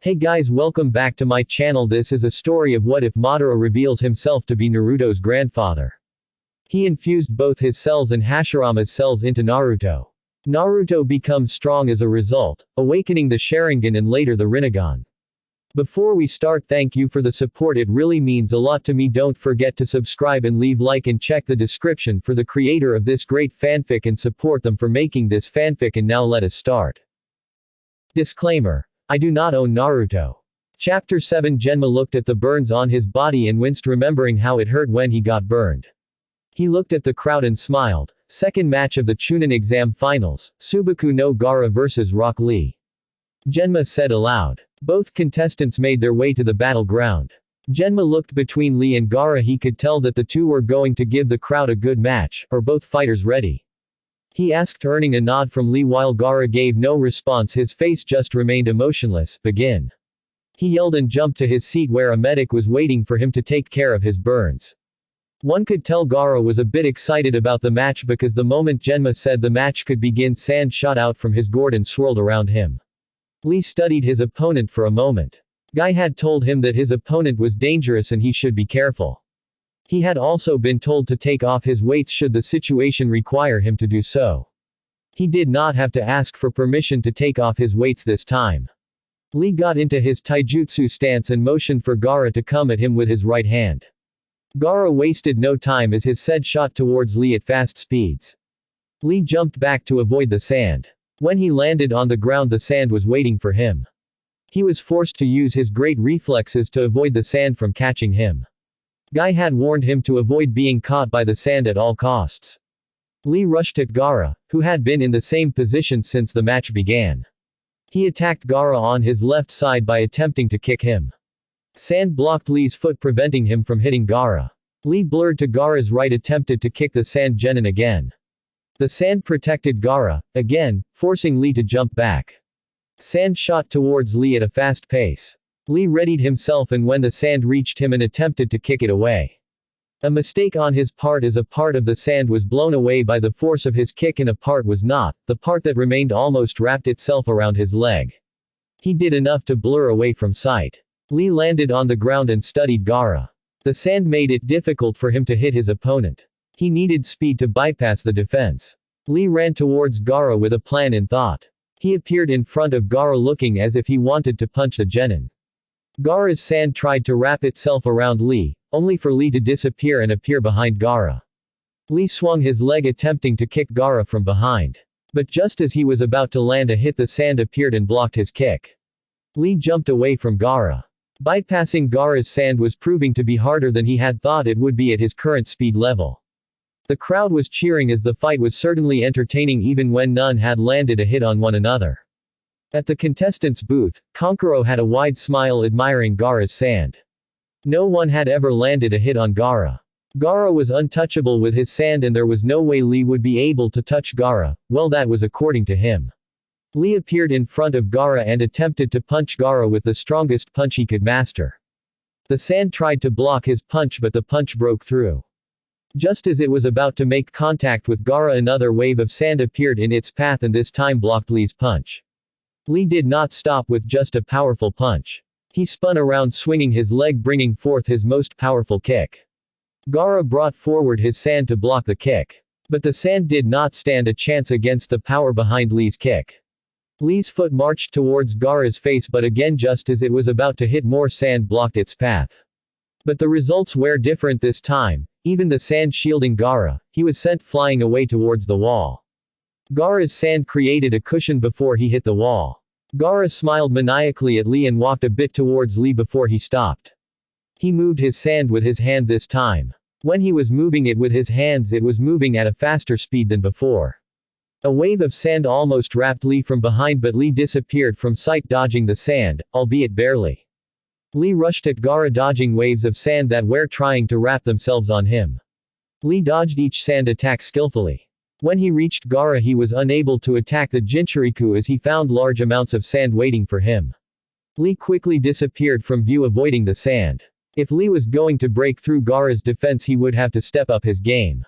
Hey guys, welcome back to my channel. This is a story of what if Madara reveals himself to be Naruto's grandfather. He infused both his cells and Hashirama's cells into Naruto. Naruto becomes strong as a result, awakening the Sharingan and later the Rinnegan. Before we start, thank you for the support, it really means a lot to me. Don't forget to subscribe and leave like and check the description for the creator of this great fanfic and support them for making this fanfic. And now let us start. Disclaimer. I do not own Naruto. Chapter 7. Genma looked at the burns on his body and winced, remembering how it hurt when he got burned. He looked at the crowd and smiled. Second match of the Chunin exam finals, Subaku no Gaara vs Rock Lee. Genma said aloud. Both contestants made their way to the battleground. Genma looked between Lee and Gaara. He could tell that the two were going to give the crowd a good match. Are both fighters ready? He asked, earning a nod from Lee while Gaara gave no response. His face just remained emotionless. Begin. He yelled and jumped to his seat where a medic was waiting for him to take care of his burns. One could tell Gaara was a bit excited about the match because the moment Genma said the match could begin, sand shot out from his gourd and swirled around him. Lee studied his opponent for a moment. Guy had told him that his opponent was dangerous and he should be careful. He had also been told to take off his weights should the situation require him to do so. He did not have to ask for permission to take off his weights this time. Lee got into his taijutsu stance and motioned for Gaara to come at him with his right hand. Gaara wasted no time as his said shot towards Lee at fast speeds. Lee jumped back to avoid the sand. When he landed on the ground, the sand was waiting for him. He was forced to use his great reflexes to avoid the sand from catching him. Guy had warned him to avoid being caught by the sand at all costs. Lee rushed at Gaara, who had been in the same position since the match began. He attacked Gaara on his left side by attempting to kick him. Sand blocked Lee's foot, preventing him from hitting Gaara. Lee blurred to Gaara's right, attempted to kick the sand genin again. The sand protected Gaara, again, forcing Lee to jump back. Sand shot towards Lee at a fast pace. Lee readied himself, and when the sand reached him and attempted to kick it away. A mistake on his part, as a part of the sand was blown away by the force of his kick and a part was not. The part that remained almost wrapped itself around his leg. He did enough to blur away from sight. Lee landed on the ground and studied Gaara. The sand made it difficult for him to hit his opponent. He needed speed to bypass the defense. Lee ran towards Gaara with a plan in thought. He appeared in front of Gaara looking as if he wanted to punch the genin. Gaara's sand tried to wrap itself around Lee, only for Lee to disappear and appear behind Gaara. Lee swung his leg attempting to kick Gaara from behind. But just as he was about to land a hit, the sand appeared and blocked his kick. Lee jumped away from Gaara. Bypassing Gaara's sand was proving to be harder than he had thought it would be at his current speed level. The crowd was cheering as the fight was certainly entertaining even when none had landed a hit on one another. At the contestants' booth, Konkuro had a wide smile admiring Gaara's sand. No one had ever landed a hit on Gaara. Gaara was untouchable with his sand and there was no way Lee would be able to touch Gaara, well, that was according to him. Lee appeared in front of Gaara and attempted to punch Gaara with the strongest punch he could master. The sand tried to block his punch but the punch broke through. Just as it was about to make contact with Gaara, another wave of sand appeared in its path and this time blocked Lee's punch. Lee did not stop with just a powerful punch. He spun around swinging his leg, bringing forth his most powerful kick. Gaara brought forward his sand to block the kick. But the sand did not stand a chance against the power behind Lee's kick. Lee's foot marched towards Gaara's face, but again just as it was about to hit, more sand blocked its path. But the results were different this time. Even the sand shielding Gaara, he was sent flying away towards the wall. Gaara's sand created a cushion before he hit the wall. Gaara smiled maniacally at Lee and walked a bit towards Lee before he stopped. He moved his sand with his hand this time. When he was moving it with his hands, it was moving at a faster speed than before. A wave of sand almost wrapped Lee from behind, but Lee disappeared from sight, dodging the sand, albeit barely. Lee rushed at Gaara, dodging waves of sand that were trying to wrap themselves on him. Lee dodged each sand attack skillfully. When he reached Gaara, he was unable to attack the Jinchuriku as he found large amounts of sand waiting for him. Lee quickly disappeared from view, avoiding the sand. If Lee was going to break through Gaara's defense, he would have to step up his game.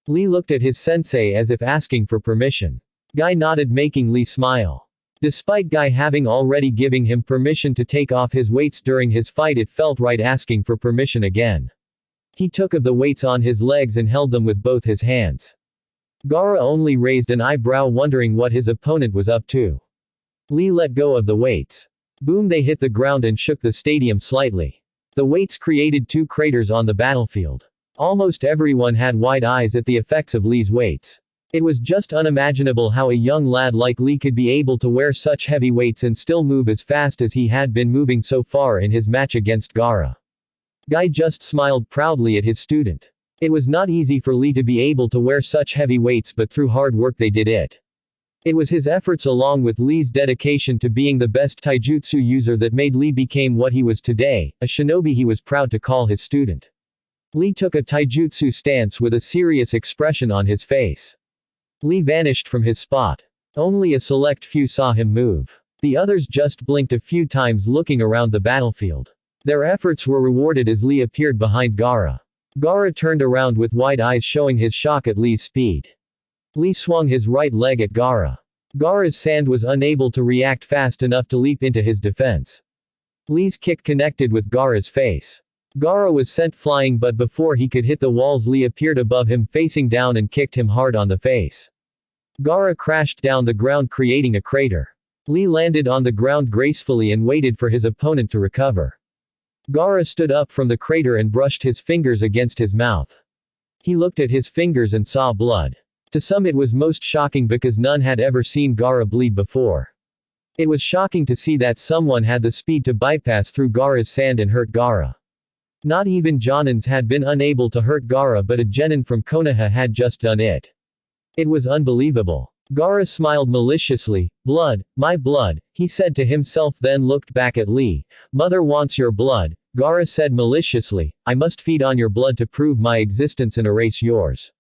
Lee looked at his sensei as if asking for permission. Guy nodded, making Lee smile. Despite Guy having already giving him permission to take off his weights during his fight, it felt right asking for permission again. He took of the weights on his legs and held them with both his hands. Gaara only raised an eyebrow, wondering what his opponent was up to. Lee let go of the weights. Boom, they hit the ground and shook the stadium slightly. The weights created 2 craters on the battlefield. Almost everyone had wide eyes at the effects of Lee's weights. It was just unimaginable how a young lad like Lee could be able to wear such heavy weights and still move as fast as he had been moving so far in his match against Gaara. Guy just smiled proudly at his student. It was not easy for Lee to be able to wear such heavy weights, but through hard work they did it. It was his efforts along with Lee's dedication to being the best taijutsu user that made Lee became what he was today, a shinobi he was proud to call his student. Lee took a taijutsu stance with a serious expression on his face. Lee vanished from his spot. Only a select few saw him move. The others just blinked a few times, looking around the battlefield. Their efforts were rewarded as Lee appeared behind Gaara. Gaara turned around with wide eyes, showing his shock at Lee's speed. Lee swung his right leg at Gaara. Gaara's sand was unable to react fast enough to leap into his defense. Lee's kick connected with Gaara's face. Gaara was sent flying, but before he could hit the walls, Lee appeared above him facing down and kicked him hard on the face. Gaara crashed down the ground, creating a crater. Lee landed on the ground gracefully and waited for his opponent to recover. Gaara stood up from the crater and brushed his fingers against his mouth. He looked at his fingers and saw blood. To some it was most shocking because none had ever seen Gaara bleed before. It was shocking to see that someone had the speed to bypass through Gaara's sand and hurt Gaara. Not even Jonins had been unable to hurt Gaara, but a genin from Konoha had just done it. It was unbelievable. Gaara smiled maliciously. Blood, my blood, he said to himself, then looked back at Lee. Mother wants your blood, Gaara said maliciously. I must feed on your blood to prove my existence and erase yours.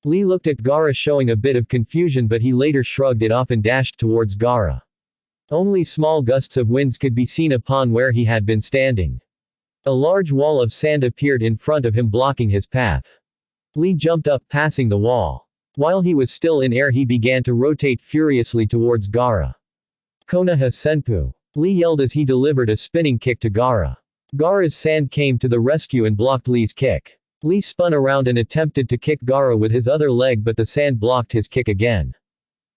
Lee looked at Gaara, showing a bit of confusion, but he later shrugged it off and dashed towards Gaara. Only small gusts of winds could be seen upon where he had been standing. A large wall of sand appeared in front of him, blocking his path. Lee jumped up, passing the wall. While he was still in air, he began to rotate furiously towards Gaara. Konoha Senpu. Lee yelled as he delivered a spinning kick to Gaara. Gaara's sand came to the rescue and blocked Lee's kick. Lee spun around and attempted to kick Gaara with his other leg, but the sand blocked his kick again.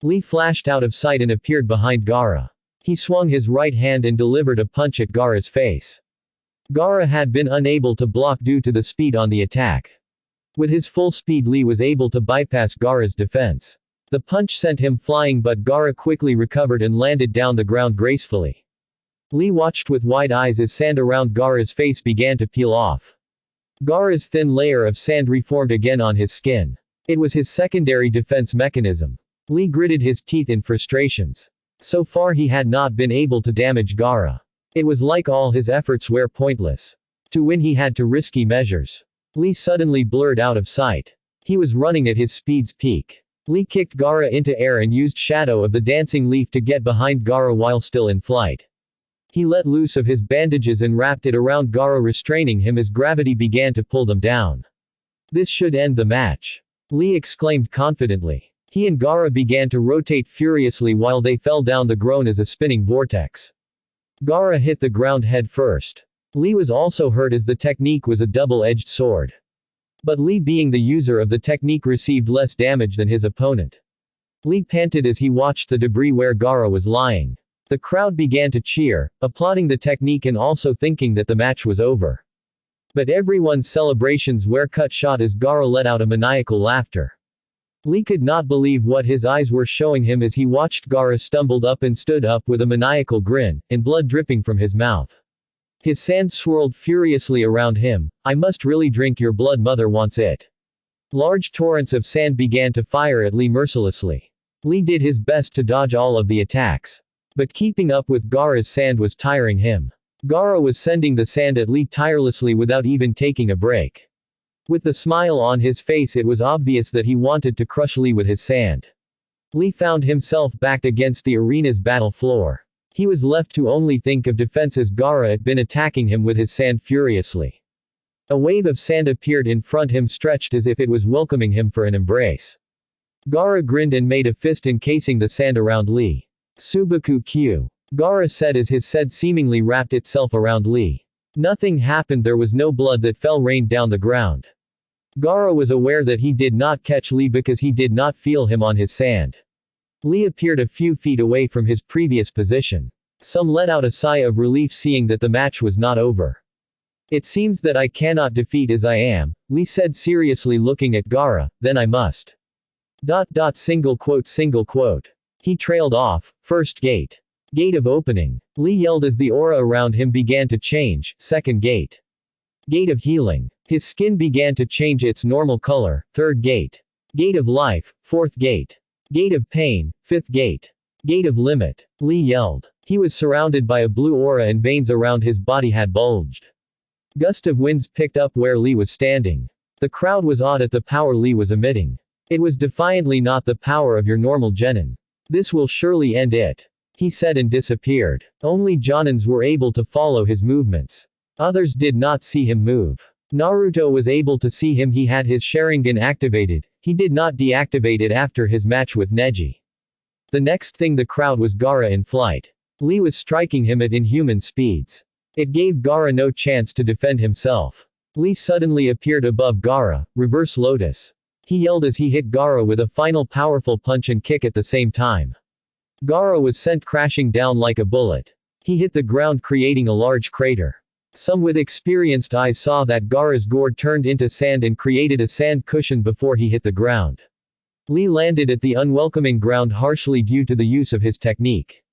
Lee flashed out of sight and appeared behind Gaara. He swung his right hand and delivered a punch at Gaara's face. Gaara had been unable to block due to the speed on the attack. With his full speed, Lee was able to bypass Gaara's defense. The punch sent him flying, but Gaara quickly recovered and landed down the ground gracefully. Lee watched with wide eyes as sand around Gaara's face began to peel off. Gaara's thin layer of sand reformed again on his skin. It was his secondary defense mechanism. Lee gritted his teeth in frustrations. So far he had not been able to damage Gaara. It was like all his efforts were pointless. To win he had to risky measures. Lee suddenly blurred out of sight. He was running at his speed's peak. Lee kicked Gaara into air and used Shadow of the Dancing Leaf to get behind Gaara while still in flight. He let loose of his bandages and wrapped it around Gaara, restraining him as gravity began to pull them down. This should end the match. Lee exclaimed confidently. He and Gaara began to rotate furiously while they fell down the ground as a spinning vortex. Gaara hit the ground head first. Lee was also hurt as the technique was a double-edged sword. But Lee, being the user of the technique, received less damage than his opponent. Lee panted as he watched the debris where Gaara was lying. The crowd began to cheer, applauding the technique and also thinking that the match was over. But everyone's celebrations were cut short as Gaara let out a maniacal laughter. Lee could not believe what his eyes were showing him as he watched Gaara stumbled up and stood up with a maniacal grin, and blood dripping from his mouth. His sand swirled furiously around him. I must really drink your blood, mother wants it. Large torrents of sand began to fire at Lee mercilessly. Lee did his best to dodge all of the attacks. But keeping up with Gaara's sand was tiring him. Gaara was sending the sand at Lee tirelessly without even taking a break. With the smile on his face, it was obvious that he wanted to crush Lee with his sand. Lee found himself backed against the arena's battle floor. He was left to only think of defense as Gaara had been attacking him with his sand furiously. A wave of sand appeared in front him, stretched as if it was welcoming him for an embrace. Gaara grinned and made a fist encasing the sand around Lee. Subaku Q. Gaara said as his said seemingly wrapped itself around Lee. Nothing happened, there was no blood that fell rained down the ground. Gaara was aware that he did not catch Lee because he did not feel him on his sand. Lee appeared a few feet away from his previous position. Some let out a sigh of relief seeing that the match was not over. It seems that I cannot defeat as I am, Lee said seriously looking at Gaara, then I must. Single quote. He trailed off, first gate. Gate of opening. Lee yelled as the aura around him began to change, second gate. Gate of healing. His skin began to change its normal color, third gate. Gate of life, fourth gate. Gate of pain, fifth gate. Gate of limit. Lee yelled. He was surrounded by a blue aura and veins around his body had bulged. Gust of winds picked up where Lee was standing. The crowd was awed at the power Lee was emitting. It was defiantly not the power of your normal genin. This will surely end it. He said and disappeared. Only Jonins were able to follow his movements. Others did not see him move. Naruto was able to see him. He had his Sharingan activated. He did not deactivate it after his match with Neji. The next thing the crowd was Gaara in flight. Lee was striking him at inhuman speeds. It gave Gaara no chance to defend himself. Lee suddenly appeared above Gaara, reverse lotus. He yelled as he hit Gaara with a final powerful punch and kick at the same time. Gaara was sent crashing down like a bullet. He hit the ground creating a large crater. Some with experienced eyes saw that Gaara's gourd turned into sand and created a sand cushion before he hit the ground. Lee landed at the unwelcoming ground harshly due to the use of his technique.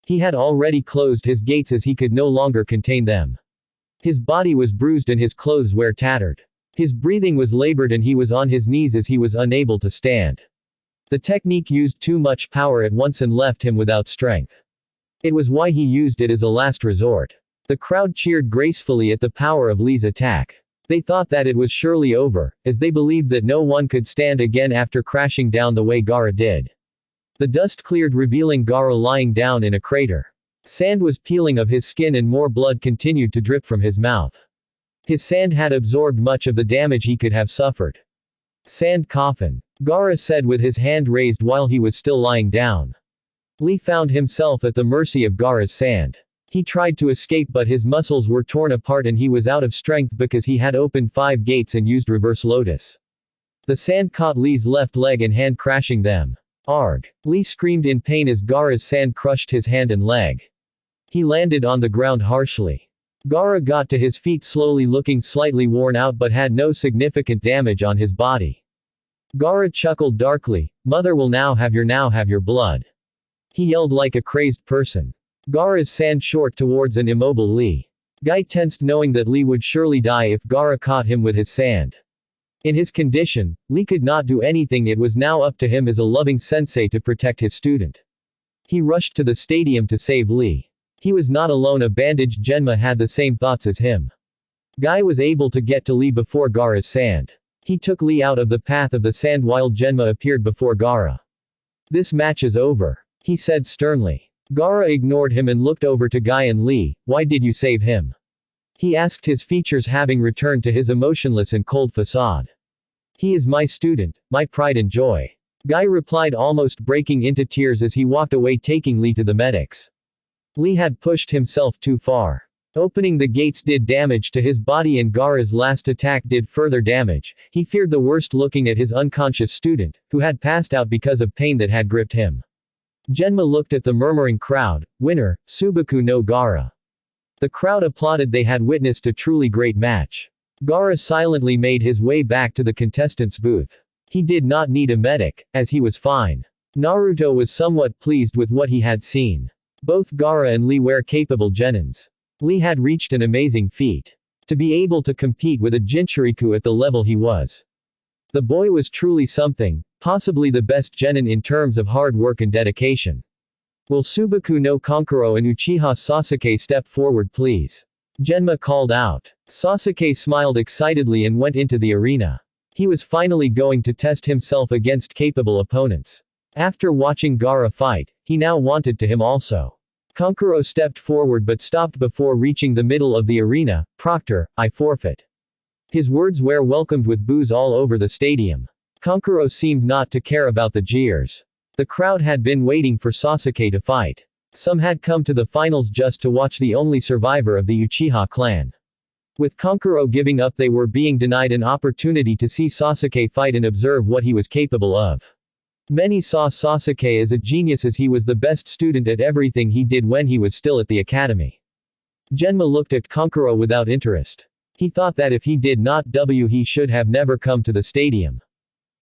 He had already closed his gates as he could no longer contain them. His body was bruised and his clothes were tattered. His breathing was labored and he was on his knees as he was unable to stand. The technique used too much power at once and left him without strength. It was why he used it as a last resort. The crowd cheered gracefully at the power of Lee's attack. They thought that it was surely over, as they believed that no one could stand again after crashing down the way Gaara did. The dust cleared revealing Gaara lying down in a crater. Sand was peeling of his skin and more blood continued to drip from his mouth. His sand had absorbed much of the damage he could have suffered. Sand coffin. Gaara said with his hand raised while he was still lying down. Lee found himself at the mercy of Gaara's sand. He tried to escape but his muscles were torn apart and he was out of strength because he had opened 5 gates and used reverse lotus. The sand caught Lee's left leg and hand crashing them. Arg. Lee screamed in pain as Gaara's sand crushed his hand and leg. He landed on the ground harshly. Gaara got to his feet slowly looking slightly worn out but had no significant damage on his body. Gaara chuckled darkly, "Mother will now have your blood." He yelled like a crazed person. Gaara's sand short towards an immobile Lee. Guy tensed knowing that Lee would surely die if Gaara caught him with his sand. In his condition, Lee could not do anything. It was now up to him as a loving sensei to protect his student. He rushed to the stadium to save Lee. He was not alone. A bandaged Genma had the same thoughts as him. Guy was able to get to Lee before Gaara's sand. He took Lee out of the path of the sand while Genma appeared before Gaara. "This match is over," he said sternly. Gaara ignored him and looked over to Guy and Lee. "Why did you save him?" he asked, his features having returned to his emotionless and cold facade. "He is my student, my pride and joy," Guy replied, almost breaking into tears as he walked away taking Lee to the medics. Lee had pushed himself too far. Opening the gates did damage to his body and Gaara's last attack did further damage. He feared the worst looking at his unconscious student, who had passed out because of pain that had gripped him. Genma looked at the murmuring crowd. "Winner, Subaku no Gaara." The crowd applauded. They had witnessed a truly great match. Gaara silently made his way back to the contestants' booth. He did not need a medic, as he was fine. Naruto was somewhat pleased with what he had seen. Both Gaara and Lee were capable genins. Lee had reached an amazing feat. To be able to compete with a Jinchuriku at the level he was. The boy was truly something, possibly the best genin in terms of hard work and dedication. "Will Subaku no Kankuro and Uchiha Sasuke step forward please?" Genma called out. Sasuke smiled excitedly and went into the arena. He was finally going to test himself against capable opponents. After watching Gaara fight, he now wanted to him also. Kankuro stepped forward but stopped before reaching the middle of the arena. "Proctor, I forfeit." His words were welcomed with boos all over the stadium. Kankuro seemed not to care about the jeers. The crowd had been waiting for Sasuke to fight. Some had come to the finals just to watch the only survivor of the Uchiha clan. With Kankuro giving up, they were being denied an opportunity to see Sasuke fight and observe what he was capable of. Many saw Sasuke as a genius, as he was the best student at everything he did when he was still at the academy. Genma looked at Kankuro without interest. He thought that if he did not he should have never come to the stadium.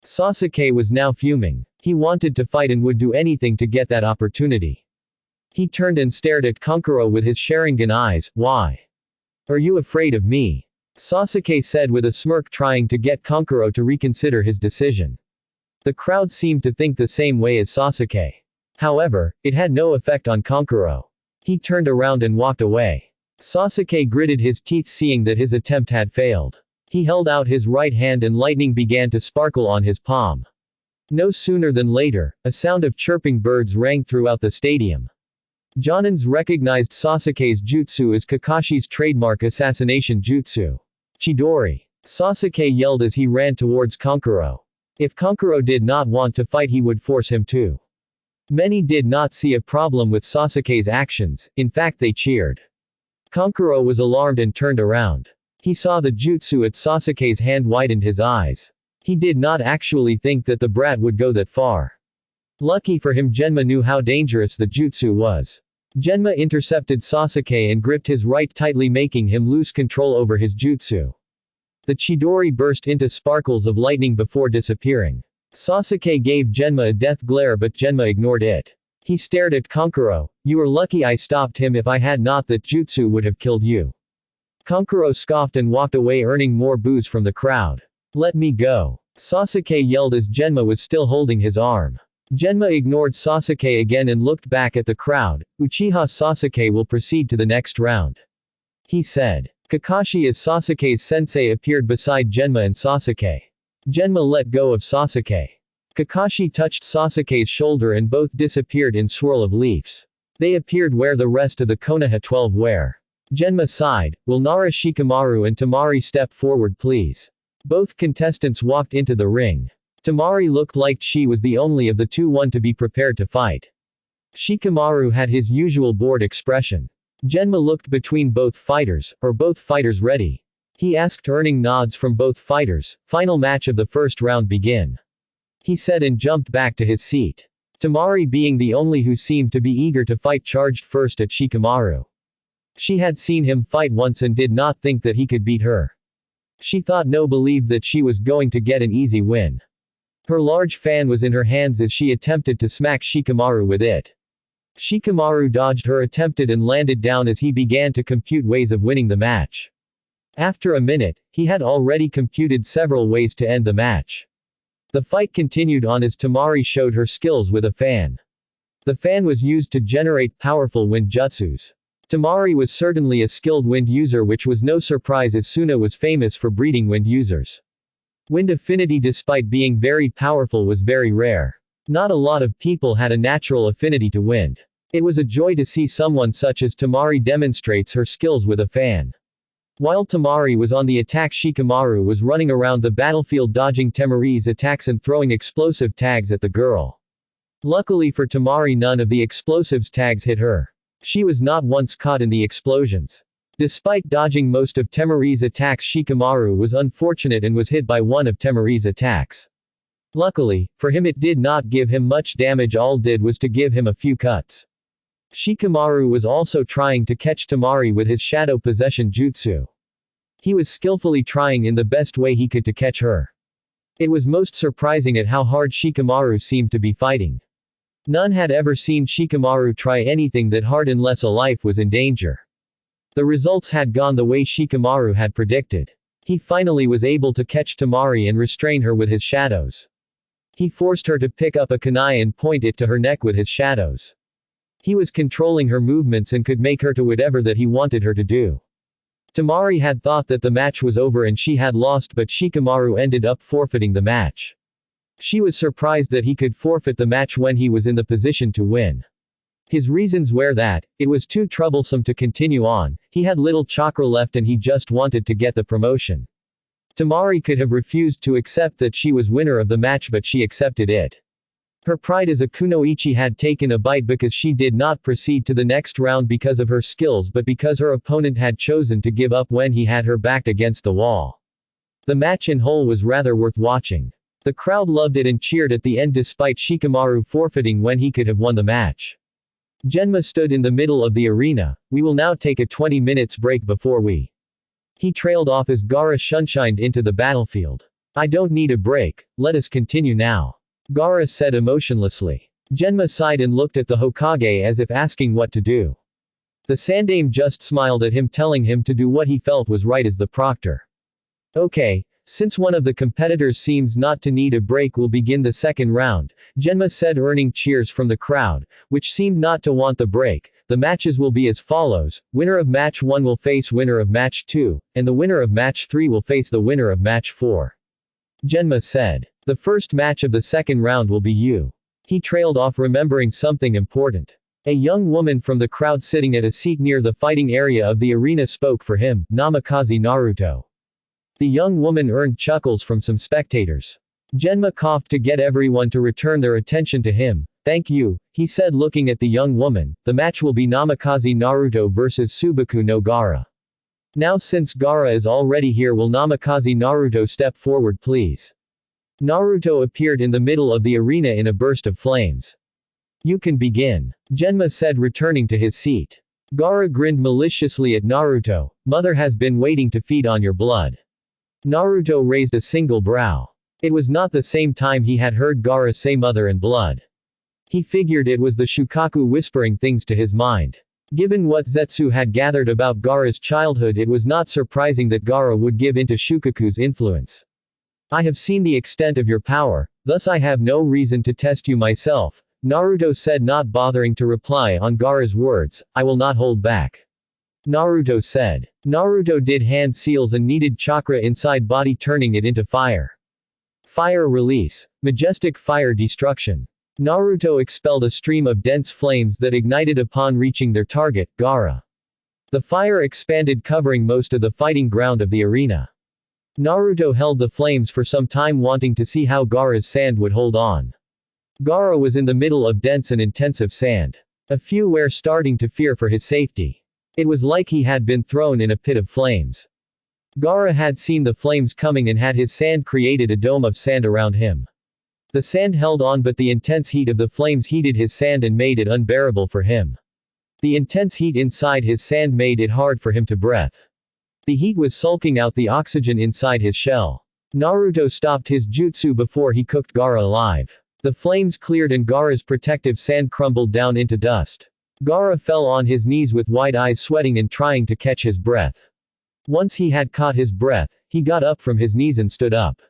Sasuke was now fuming. He wanted to fight and would do anything to get that opportunity. He turned and stared at Kankuro with his Sharingan eyes. "Why? Are you afraid of me?" Sasuke said with a smirk, trying to get Kankuro to reconsider his decision. The crowd seemed to think the same way as Sasuke. However, it had no effect on Kankuro. He turned around and walked away. Sasuke gritted his teeth, seeing that his attempt had failed. He held out his right hand and lightning began to sparkle on his palm. No sooner than later, a sound of chirping birds rang throughout the stadium. Jonins recognized Sasuke's jutsu as Kakashi's trademark assassination jutsu. Chidori. Sasuke yelled as he ran towards Kankuro. If Kankuro did not want to fight, he would force him to. Many did not see a problem with Sasuke's actions, in fact they cheered. Kankuro was alarmed and turned around. He saw the jutsu at Sasuke's hand, widened his eyes. He did not actually think that the brat would go that far. Lucky for him, Genma knew how dangerous the jutsu was. Genma intercepted Sasuke and gripped his right tightly, making him lose control over his jutsu. The Chidori burst into sparkles of lightning before disappearing. Sasuke gave Genma a death glare, but Genma ignored it. He stared at Kankuro. "You are lucky I stopped him. If I had not, that jutsu would have killed you." Kankuro scoffed and walked away, earning more boos from the crowd. "Let me go," Sasuke yelled as Genma was still holding his arm. Genma ignored Sasuke again and looked back at the crowd. "Uchiha Sasuke will proceed to the next round," he said. Kakashi as Sasuke's sensei appeared beside Genma and Sasuke. Genma let go of Sasuke. Kakashi touched Sasuke's shoulder and both disappeared in swirl of leaves. They appeared where the rest of the Konoha 12 were. Genma sighed. "Will Nara, Shikamaru and Temari step forward please?" Both contestants walked into the ring. Temari looked like she was the only of the two one to be prepared to fight. Shikamaru had his usual bored expression. Genma looked between both fighters. "Are both fighters ready?" he asked, earning nods from both fighters. "Final match of the first round begin," he said and jumped back to his seat. Temari, being the only who seemed to be eager to fight, charged first at Shikamaru. She had seen him fight once and did not think that he could beat her. She believed that she was going to get an easy win. Her large fan was in her hands as she attempted to smack Shikamaru with it. Shikamaru dodged her, attempted and landed down as he began to compute ways of winning the match. After a minute, he had already computed several ways to end the match. The fight continued on as Temari showed her skills with a fan. The fan was used to generate powerful wind jutsus. Temari was certainly a skilled wind user, which was no surprise as Suna was famous for breeding wind users. Wind affinity, despite being very powerful, was very rare. Not a lot of people had a natural affinity to wind. It was a joy to see someone such as Temari demonstrates her skills with a fan. While Temari was on the attack, Shikamaru was running around the battlefield dodging Temari's attacks and throwing explosive tags at the girl. Luckily for Temari, none of the explosives tags hit her. She was not once caught in the explosions. Despite dodging most of Temari's attacks, Shikamaru was unfortunate and was hit by one of Temari's attacks. Luckily, for him, it did not give him much damage, all did was to give him a few cuts. Shikamaru was also trying to catch Temari with his shadow possession jutsu. He was skillfully trying in the best way he could to catch her. It was most surprising at how hard Shikamaru seemed to be fighting. None had ever seen Shikamaru try anything that hard unless a life was in danger. The results had gone the way Shikamaru had predicted. He finally was able to catch Temari and restrain her with his shadows. He forced her to pick up a kunai and point it to her neck with his shadows. He was controlling her movements and could make her to whatever that he wanted her to do. Temari had thought that the match was over and she had lost, but Shikamaru ended up forfeiting the match. She was surprised that he could forfeit the match when he was in the position to win. His reasons were that it was too troublesome to continue on, he had little chakra left and he just wanted to get the promotion. Temari could have refused to accept that she was winner of the match, but she accepted it. Her pride as a kunoichi had taken a bite because she did not proceed to the next round because of her skills but because her opponent had chosen to give up when he had her backed against the wall. The match in whole was rather worth watching. The crowd loved it and cheered at the end despite Shikamaru forfeiting when he could have won the match. Genma stood in the middle of the arena. We will now take a 20 minutes break before we. He trailed off as Gaara shunshined into the battlefield. I don't need a break, let us continue now. Gaara said emotionlessly. Genma sighed and looked at the Hokage as if asking what to do. The Sandaime just smiled at him telling him to do what he felt was right as the proctor. Okay, since one of the competitors seems not to need a break we'll begin the second round, Genma said earning cheers from the crowd, which seemed not to want the break. The matches will be as follows, winner of match 1 will face winner of match 2, and the winner of match 3 will face the winner of match 4. Genma said. The first match of the second round will be you. He trailed off remembering something important. A young woman from the crowd sitting at a seat near the fighting area of the arena spoke for him, Namikaze Naruto. The young woman earned chuckles from some spectators. Genma coughed to get everyone to return their attention to him. Thank you, he said looking at the young woman. The match will be Namikaze Naruto versus Subaku no Gaara. Now since Gaara is already here will Namikaze Naruto step forward please. Naruto appeared in the middle of the arena in a burst of flames. You can begin. Genma said returning to his seat. Gaara grinned maliciously at Naruto. Mother has been waiting to feed on your blood. Naruto raised a single brow. It was not the same time he had heard Gaara say mother and blood. He figured it was the Shukaku whispering things to his mind. Given what Zetsu had gathered about Gaara's childhood it was not surprising that Gaara would give in to Shukaku's influence. I have seen the extent of your power, thus I have no reason to test you myself, Naruto said not bothering to reply on Gaara's words, I will not hold back. Naruto said. Naruto did hand seals and needed chakra inside body turning it into fire. Fire release. Majestic fire destruction. Naruto expelled a stream of dense flames that ignited upon reaching their target, Gaara. The fire expanded covering most of the fighting ground of the arena. Naruto held the flames for some time wanting to see how Gaara's sand would hold on. Gaara was in the middle of dense and intensive sand. A few were starting to fear for his safety. It was like he had been thrown in a pit of flames. Gaara had seen the flames coming and had his sand created a dome of sand around him. The sand held on but the intense heat of the flames heated his sand and made it unbearable for him. The intense heat inside his sand made it hard for him to breathe. The heat was sulking out the oxygen inside his shell. Naruto stopped his jutsu before he cooked Gaara alive. The flames cleared and Gaara's protective sand crumbled down into dust. Gaara fell on his knees with wide eyes sweating and trying to catch his breath. Once he had caught his breath, he got up from his knees and stood up.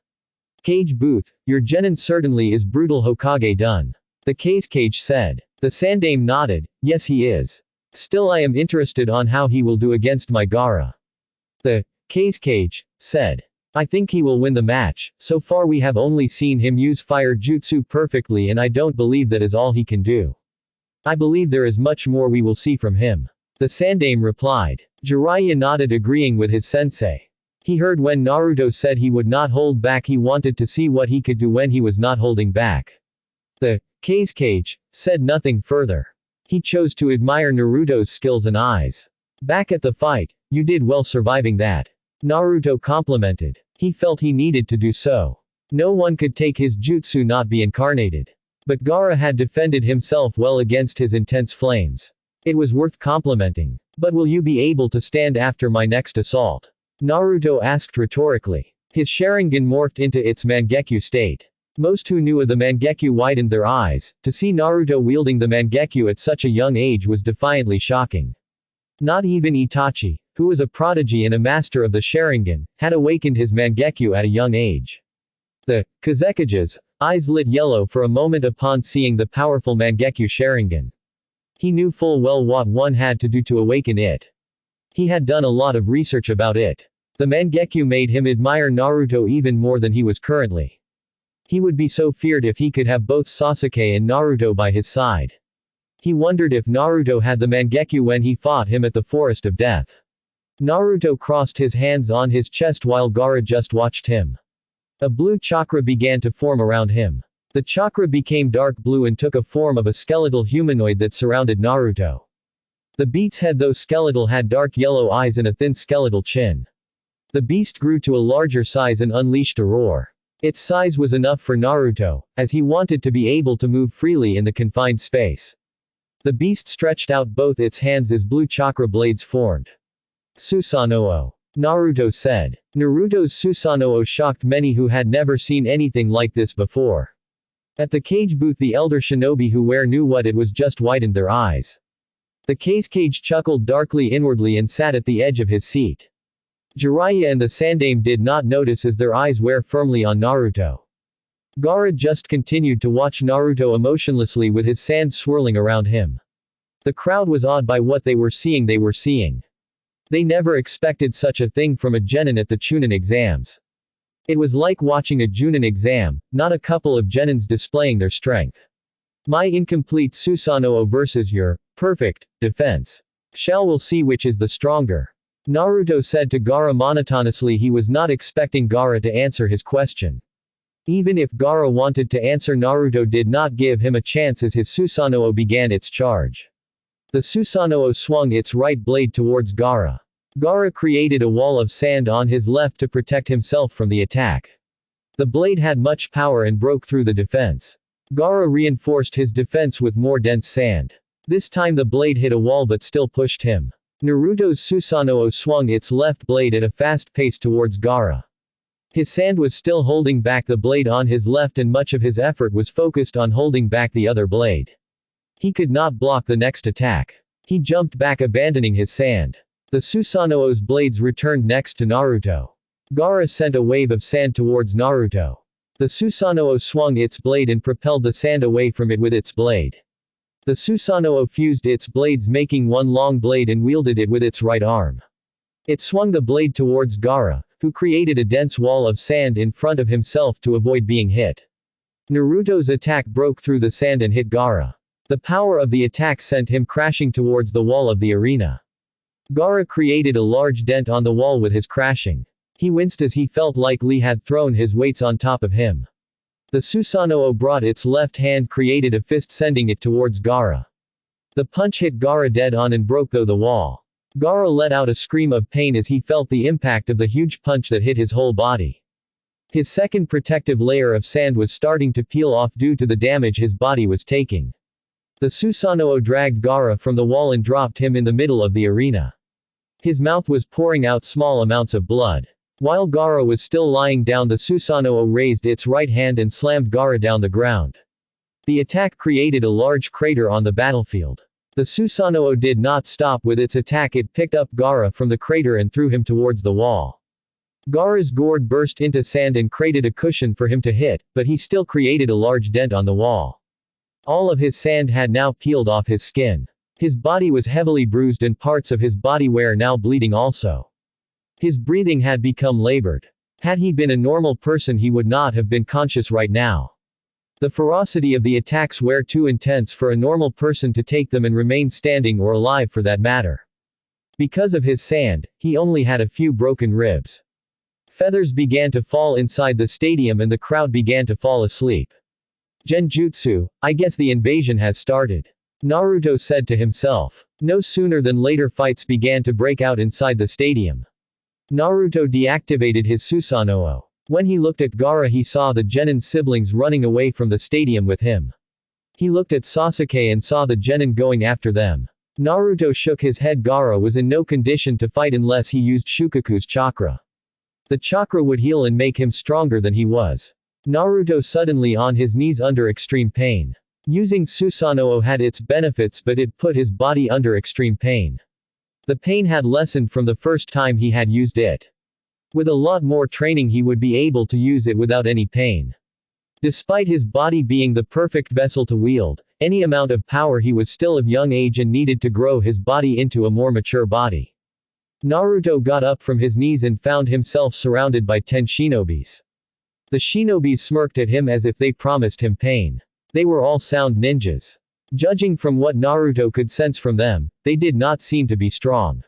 Cage Booth, your genin certainly is brutal Hokage done. The Cage said. The Sandaime nodded, yes he is. Still I am interested on how he will do against my Gaara. The Cage said. I think he will win the match, so far we have only seen him use fire jutsu perfectly and I don't believe that is all he can do. I believe there is much more we will see from him. The Sandaime replied. Jiraiya nodded agreeing with his sensei. He heard when Naruto said he would not hold back he wanted to see what he could do when he was not holding back. The Cage said nothing further. He chose to admire Naruto's skills and eyes. Back at the fight, you did well surviving that. Naruto complimented. He felt he needed to do so. No one could take his jutsu not be incarnated. But Gaara had defended himself well against his intense flames. It was worth complimenting. But will you be able to stand after my next assault? Naruto asked rhetorically. His Sharingan morphed into its Mangekyo state. Most who knew of the Mangekyo widened their eyes. To see Naruto wielding the Mangekyo at such a young age was defiantly shocking. Not even Itachi, who was a prodigy and a master of the Sharingan, had awakened his Mangekyo at a young age. The Kazekage's eyes lit yellow for a moment upon seeing the powerful Mangekyo Sharingan. He knew full well what one had to do to awaken it. He had done a lot of research about it. The Mangekyo made him admire Naruto even more than he was currently. He would be so feared if he could have both Sasuke and Naruto by his side. He wondered if Naruto had the Mangekyo when he fought him at the Forest of Death. Naruto crossed his hands on his chest while Gaara just watched him. A blue chakra began to form around him. The chakra became dark blue and took a form of a skeletal humanoid that surrounded Naruto. The beast's head, though skeletal, had dark yellow eyes and a thin skeletal chin. The beast grew to a larger size and unleashed a roar. Its size was enough for Naruto, as he wanted to be able to move freely in the confined space. The beast stretched out both its hands as blue chakra blades formed. Susanoo. Naruto said. Naruto's Susanoo shocked many who had never seen anything like this before. At the cage booth, the elder shinobi who knew what it was just widened their eyes. The cage chuckled darkly inwardly and sat at the edge of his seat. Jiraiya and the Sandaime did not notice as their eyes were firmly on Naruto. Gaara just continued to watch Naruto emotionlessly with his sand swirling around him. The crowd was awed by what they were seeing. They never expected such a thing from a genin at the Chunin exams. It was like watching a Junin exam, not a couple of genins displaying their strength. My incomplete Susanoo versus your perfect defense. We'll see which is the stronger. Naruto said to Gaara monotonously. He was not expecting Gaara to answer his question. Even if Gaara wanted to answer, Naruto did not give him a chance as his Susanoo began its charge. The Susanoo swung its right blade towards Gaara. Gaara created a wall of sand on his left to protect himself from the attack. The blade had much power and broke through the defense. Gaara reinforced his defense with more dense sand. This time the blade hit a wall but still pushed him. Naruto's Susanoo swung its left blade at a fast pace towards Gaara. His sand was still holding back the blade on his left and much of his effort was focused on holding back the other blade. He could not block the next attack. He jumped back, abandoning his sand. The Susanoo's blades returned next to Naruto. Gaara sent a wave of sand towards Naruto. The Susanoo swung its blade and propelled the sand away from it with its blade. The Susanoo fused its blades, making one long blade, and wielded it with its right arm. It swung the blade towards Gaara, who created a dense wall of sand in front of himself to avoid being hit. Naruto's attack broke through the sand and hit Gaara. The power of the attack sent him crashing towards the wall of the arena. Gaara created a large dent on the wall with his crashing. He winced as he felt like Lee had thrown his weights on top of him. The Susanoo brought its left hand, created a fist, sending it towards Gaara. The punch hit Gaara dead on and broke through the wall. Gaara let out a scream of pain as he felt the impact of the huge punch that hit his whole body. His second protective layer of sand was starting to peel off due to the damage his body was taking. The Susanoo dragged Gaara from the wall and dropped him in the middle of the arena. His mouth was pouring out small amounts of blood. While Gaara was still lying down, the Susanoo raised its right hand and slammed Gaara down the ground. The attack created a large crater on the battlefield. The Susanoo did not stop with its attack. It picked up Gaara from the crater and threw him towards the wall. Gaara's gourd burst into sand and created a cushion for him to hit, but he still created a large dent on the wall. All of his sand had now peeled off his skin. His body was heavily bruised and parts of his body were now bleeding also. His breathing had become labored. Had he been a normal person, he would not have been conscious right now. The ferocity of the attacks were too intense for a normal person to take them and remain standing or alive for that matter. Because of his sand, he only had a few broken ribs. Feathers began to fall inside the stadium and the crowd began to fall asleep. Genjutsu, I guess the invasion has started. Naruto said to himself. No sooner than later, fights began to break out inside the stadium. Naruto deactivated his Susanoo. When he looked at Gaara, he saw the Genin siblings running away from the stadium with him. He looked at Sasuke and saw the Genin going after them. Naruto shook his head. Gaara was in no condition to fight unless he used Shukaku's chakra. The chakra would heal and make him stronger than he was. Naruto suddenly on his knees under extreme pain. Using Susanoo had its benefits, but it put his body under extreme pain. The pain had lessened from the first time he had used it. With a lot more training he would be able to use it without any pain. Despite his body being the perfect vessel to wield any amount of power, he was still of young age and needed to grow his body into a more mature body. Naruto got up from his knees and found himself surrounded by 10 shinobis. The shinobis smirked at him as if they promised him pain. They were all sound ninjas. Judging from what Naruto could sense from them, they did not seem to be strong.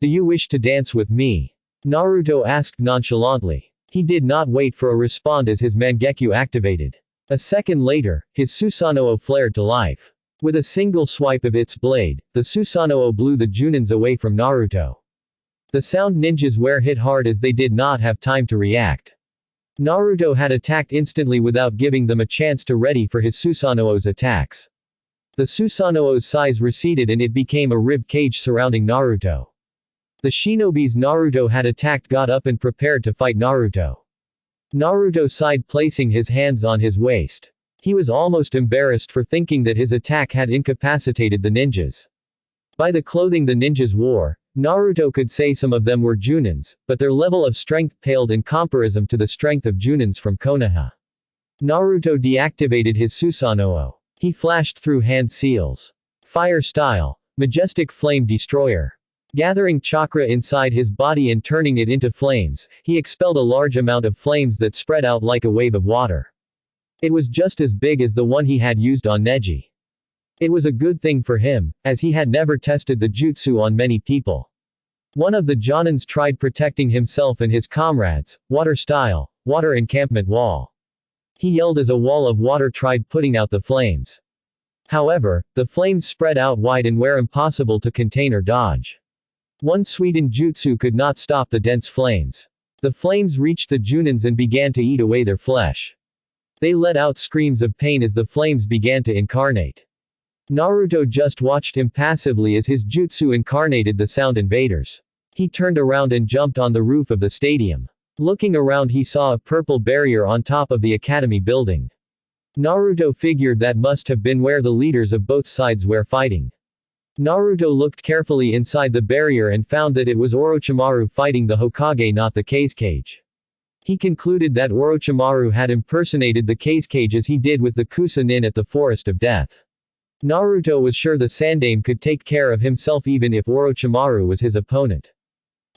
Do you wish to dance with me? Naruto asked nonchalantly. He did not wait for a response as his Mangekyo activated. A second later, his Susanoo flared to life. With a single swipe of its blade, the Susanoo blew the Junins away from Naruto. The sound ninjas were hit hard as they did not have time to react. Naruto had attacked instantly without giving them a chance to ready for his Susanoo's attacks. The Susanoo's size receded and it became a rib cage surrounding Naruto. The shinobis Naruto had attacked got up and prepared to fight Naruto. Naruto sighed, placing his hands on his waist. He was almost embarrassed for thinking that his attack had incapacitated the ninjas. By the clothing the ninjas wore, Naruto could say some of them were Junins, but their level of strength paled in comparison to the strength of Junins from Konoha. Naruto deactivated his Susanoo. He flashed through hand seals. Fire style. Majestic flame destroyer. Gathering chakra inside his body and turning it into flames, he expelled a large amount of flames that spread out like a wave of water. It was just as big as the one he had used on Neji. It was a good thing for him, as he had never tested the jutsu on many people. One of the Jonins tried protecting himself and his comrades. Water style. Water encampment wall. He yelled as a wall of water tried putting out the flames. However, the flames spread out wide and were impossible to contain or dodge. One Suiden jutsu could not stop the dense flames. The flames reached the Junins and began to eat away their flesh. They let out screams of pain as the flames began to incarnate. Naruto just watched impassively as his jutsu incarnated the sound invaders. He turned around and jumped on the roof of the stadium. Looking around, he saw a purple barrier on top of the academy building. Naruto figured that must have been where the leaders of both sides were fighting. Naruto looked carefully inside the barrier and found that it was Orochimaru fighting the Hokage, not the Kazekage. He concluded that Orochimaru had impersonated the Kazekage as he did with the Kusa-nin at the Forest of Death. Naruto was sure the Sandaime could take care of himself even if Orochimaru was his opponent.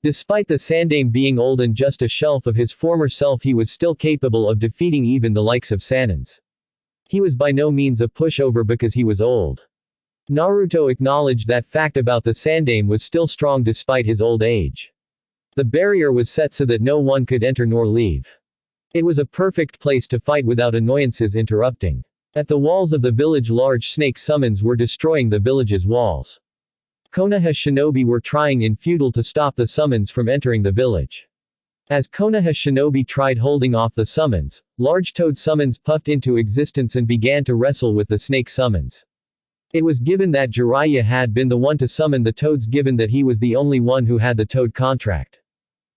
Despite the Sandaime being old and just a shelf of his former self, he was still capable of defeating even the likes of Sanins. He was by no means a pushover because he was old. Naruto acknowledged that fact about the Sandaime was still strong despite his old age. The barrier was set so that no one could enter nor leave. It was a perfect place to fight without annoyances interrupting. At the walls of the village, large snake summons were destroying the village's walls. Konoha shinobi were trying in futile to stop the summons from entering the village. As Konoha shinobi tried holding off the summons, large toad summons puffed into existence and began to wrestle with the snake summons. It was given that Jiraiya had been the one to summon the toads, given that he was the only one who had the toad contract.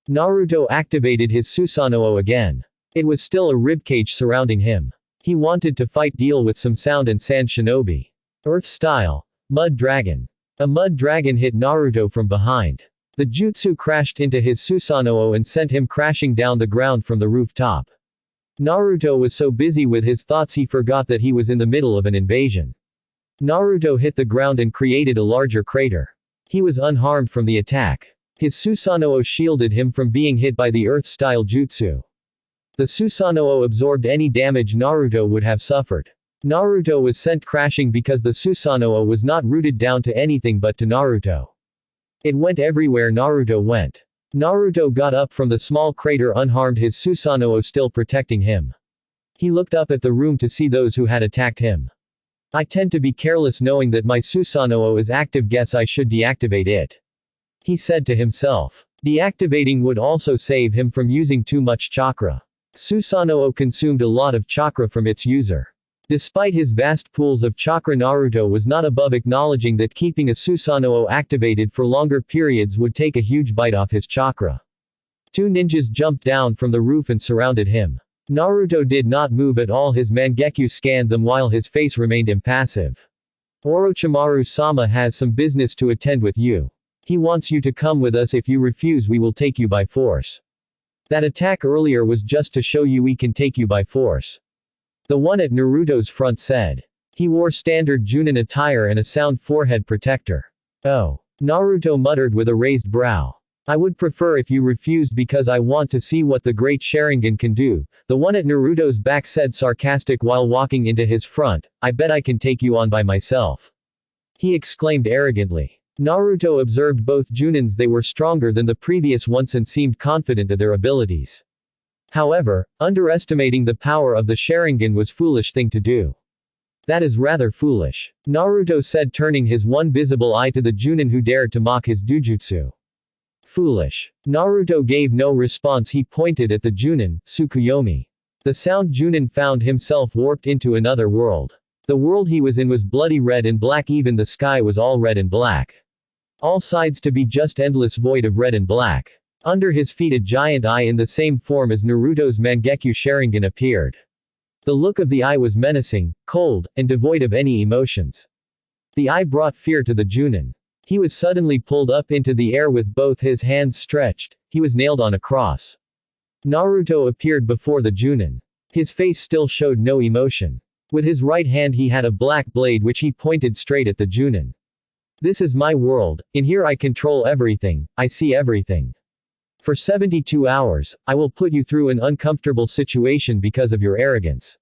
Naruto activated his Susanoo again. It was still a ribcage surrounding him. He wanted to fight, deal with some sound and sand shinobi. Earth style. Mud dragon. A mud dragon hit Naruto from behind. The jutsu crashed into his Susanoo and sent him crashing down the ground from the rooftop. Naruto was so busy with his thoughts he forgot that he was in the middle of an invasion. Naruto hit the ground and created a larger crater. He was unharmed from the attack. His Susanoo shielded him from being hit by the earth-style jutsu. The Susanoo absorbed any damage Naruto would have suffered. Naruto was sent crashing because the Susanoo was not rooted down to anything but to Naruto. It went everywhere Naruto went. Naruto got up from the small crater unharmed, his Susanoo still protecting him. He looked up at the room to see those who had attacked him. I tend to be careless knowing that my Susanoo is active, guess I should deactivate it. He said to himself. Deactivating would also save him from using too much chakra. Susanoo consumed a lot of chakra from its user. Despite his vast pools of chakra, Naruto was not above acknowledging that keeping a Susanoo activated for longer periods would take a huge bite off his chakra. Two ninjas jumped down from the roof and surrounded him. Naruto did not move at all, his Mangekyo scanned them while his face remained impassive. Orochimaru-sama has some business to attend with you. He wants you to come with us, if you refuse we will take you by force. That attack earlier was just to show you we can take you by force. The one at Naruto's front said. He wore standard Junin attire and a sound forehead protector. Oh. Naruto muttered with a raised brow. I would prefer if you refused because I want to see what the great Sharingan can do, the one at Naruto's back said sarcastic while walking into his front. I bet I can take you on by myself. He exclaimed arrogantly. Naruto observed both Junins, they were stronger than the previous ones and seemed confident of their abilities. However, underestimating the power of the Sharingan was foolish thing to do. That is rather foolish, Naruto said, turning his one visible eye to the Junin who dared to mock his dujutsu. Foolish. Naruto gave no response. He pointed at the Junin, Tsukuyomi. The sound Junin found himself warped into another world. The world he was in was bloody red and black. Even the sky was all red and black. All sides to be just endless void of red and black. Under his feet a giant eye in the same form as Naruto's Mangekyo Sharingan appeared. The look of the eye was menacing, cold, and devoid of any emotions. The eye brought fear to the Junin. He was suddenly pulled up into the air with both his hands stretched. He was nailed on a cross. Naruto appeared before the Junin. His face still showed no emotion. With his right hand he had a black blade which he pointed straight at the Junin. This is my world, in here I control everything, I see everything. For 72 hours, I will put you through an uncomfortable situation because of your arrogance.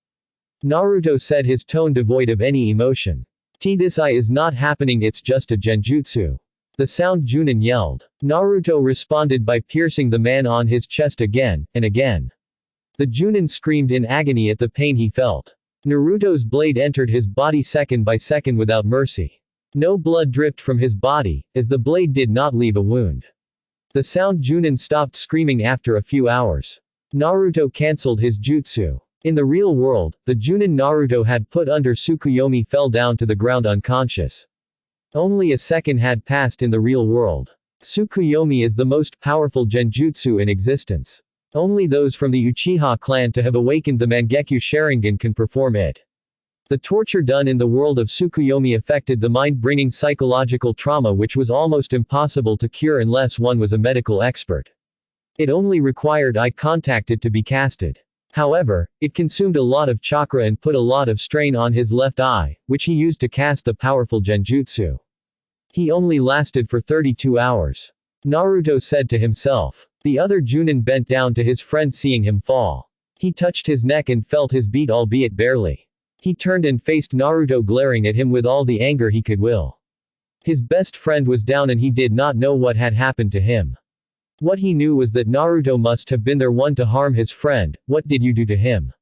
Naruto said, his tone devoid of any emotion. This eye is not happening, it's just a genjutsu. The sound Junin yelled. Naruto responded by piercing the man on his chest again, and again. The Junin screamed in agony at the pain he felt. Naruto's blade entered his body second by second without mercy. No blood dripped from his body, as the blade did not leave a wound. The sound Junin stopped screaming after a few hours. Naruto cancelled his jutsu. In the real world, the Junin Naruto had put under Tsukuyomi fell down to the ground unconscious. Only a second had passed in the real world. Tsukuyomi is the most powerful genjutsu in existence. Only those from the Uchiha clan to have awakened the Mangekyo Sharingan can perform it. The torture done in the world of Tsukuyomi affected the mind, bringing psychological trauma which was almost impossible to cure unless one was a medical expert. It only required eye contact to be casted. However, it consumed a lot of chakra and put a lot of strain on his left eye, which he used to cast the powerful genjutsu. He only lasted for 32 hours. Naruto said to himself. The other Junin bent down to his friend seeing him fall. He touched his neck and felt his beat, albeit barely. He turned and faced Naruto, glaring at him with all the anger he could will. His best friend was down and he did not know what had happened to him. What he knew was that Naruto must have been the one to harm his friend. What did you do to him?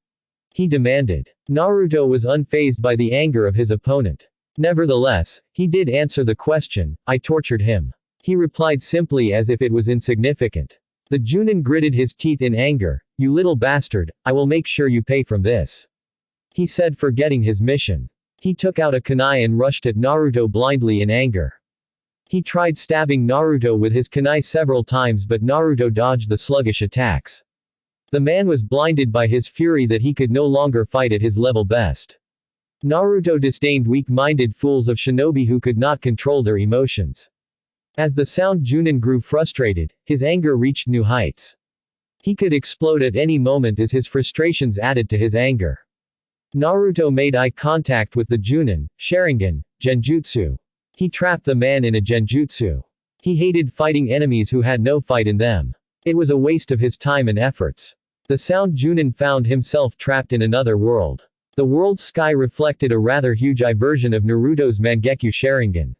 He demanded. Naruto was unfazed by the anger of his opponent. Nevertheless, he did answer the question. I tortured him. He replied simply as if it was insignificant. The Junin gritted his teeth in anger. You little bastard, I will make sure you pay from this. He said, forgetting his mission. He took out a kunai and rushed at Naruto blindly in anger. He tried stabbing Naruto with his kunai several times, but Naruto dodged the sluggish attacks. The man was blinded by his fury that he could no longer fight at his level best. Naruto disdained weak-minded fools of shinobi who could not control their emotions. As the sound Junin grew frustrated, his anger reached new heights. He could explode at any moment as his frustrations added to his anger. Naruto made eye contact with the Junin, Sharingan, genjutsu. He trapped the man in a genjutsu. He hated fighting enemies who had no fight in them. It was a waste of his time and efforts. The sound Junin found himself trapped in another world. The world's sky reflected a rather huge eye version of Naruto's Mangekyo Sharingan.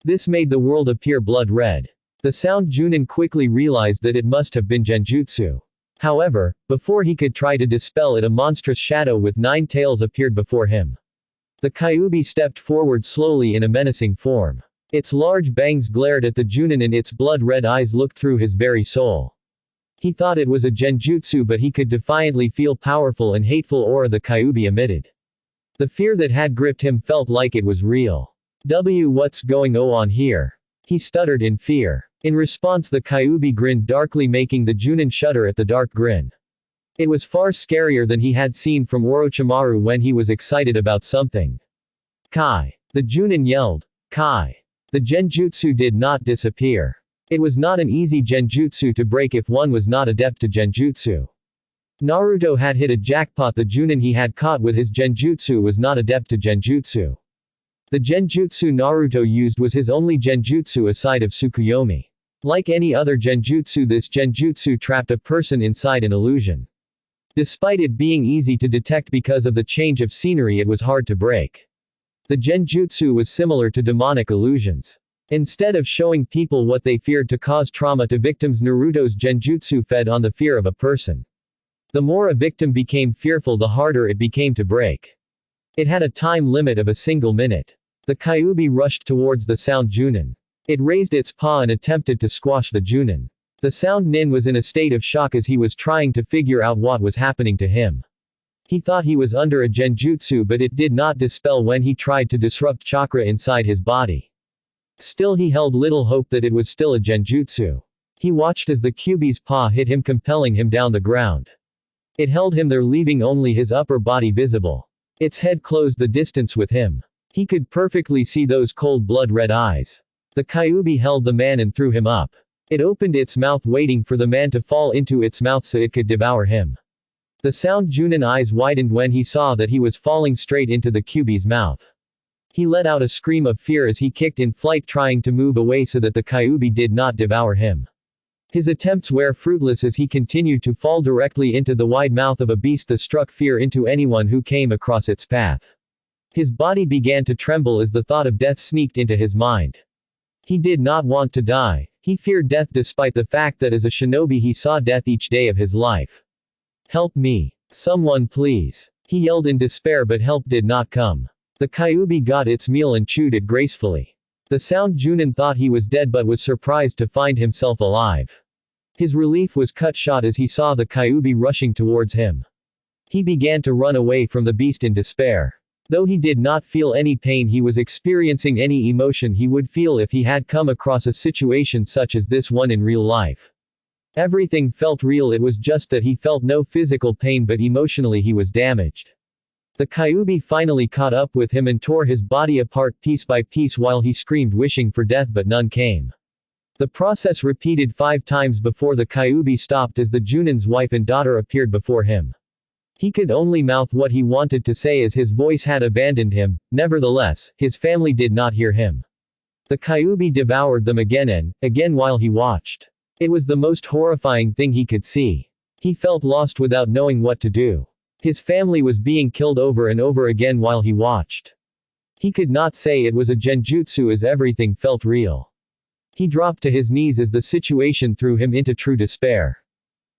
This made the world appear blood red. The sound Junin quickly realized that it must have been genjutsu. However, before he could try to dispel it, a monstrous shadow with 9 tails appeared before him. The Kyuubi stepped forward slowly in a menacing form. Its large bangs glared at the Junin and its blood-red eyes looked through his very soul. He thought it was a genjutsu, but he could defiantly feel powerful and hateful aura the Kyuubi emitted. The fear that had gripped him felt like it was real. What's going on here? He stuttered in fear. In response, the Kyuubi grinned darkly, making the Junin shudder at the dark grin. It was far scarier than he had seen from Orochimaru when he was excited about something. Kai. The Junin yelled. Kai. The genjutsu did not disappear. It was not an easy genjutsu to break if one was not adept to genjutsu. Naruto had hit a jackpot. The Junin he had caught with his genjutsu was not adept to genjutsu. The genjutsu Naruto used was his only genjutsu aside of Tsukuyomi. Like any other genjutsu, this genjutsu trapped a person inside an illusion. Despite it being easy to detect because of the change of scenery, it was hard to break. The genjutsu was similar to demonic illusions. Instead of showing people what they feared to cause trauma to victims, Naruto's genjutsu fed on the fear of a person. The more a victim became fearful, the harder it became to break. It had a time limit of a single minute. The Kyuubi rushed towards the sound Junin. It raised its paw and attempted to squash the Junin. The sound nin was in a state of shock as he was trying to figure out what was happening to him. He thought he was under a genjutsu, but it did not dispel when he tried to disrupt chakra inside his body. Still, he held little hope that it was still a genjutsu. He watched as the Kyuubi's paw hit him, compelling him down the ground. It held him there, leaving only his upper body visible. Its head closed the distance with him. He could perfectly see those cold blood-red eyes. The Kyuubi held the man and threw him up. It opened its mouth, waiting for the man to fall into its mouth so it could devour him. The sound Junin eyes widened when he saw that he was falling straight into the Kyuubi's mouth. He let out a scream of fear as he kicked in flight, trying to move away so that the Kyuubi did not devour him. His attempts were fruitless as he continued to fall directly into the wide mouth of a beast that struck fear into anyone who came across its path. His body began to tremble as the thought of death sneaked into his mind. He did not want to die. He feared death despite the fact that as a shinobi he saw death each day of his life. "Help me. Someone please." He yelled in despair, but help did not come. The Kyuubi got its meal and chewed it gracefully. The sound Junin thought he was dead but was surprised to find himself alive. His relief was cut short as he saw the Kyuubi rushing towards him. He began to run away from the beast in despair. Though he did not feel any pain, he was experiencing any emotion he would feel if he had come across a situation such as this one in real life. Everything felt real, it was just that he felt no physical pain, but emotionally he was damaged. The Kyuubi finally caught up with him and tore his body apart piece by piece while he screamed, wishing for death, but none came. The process repeated 5 times before the Kyuubi stopped as the Junin's wife and daughter appeared before him. He could only mouth what he wanted to say as his voice had abandoned him. Nevertheless, his family did not hear him. The Kyuubi devoured them again and again while he watched. It was the most horrifying thing he could see. He felt lost without knowing what to do. His family was being killed over and over again while he watched. He could not say it was a genjutsu as everything felt real. He dropped to his knees as the situation threw him into true despair.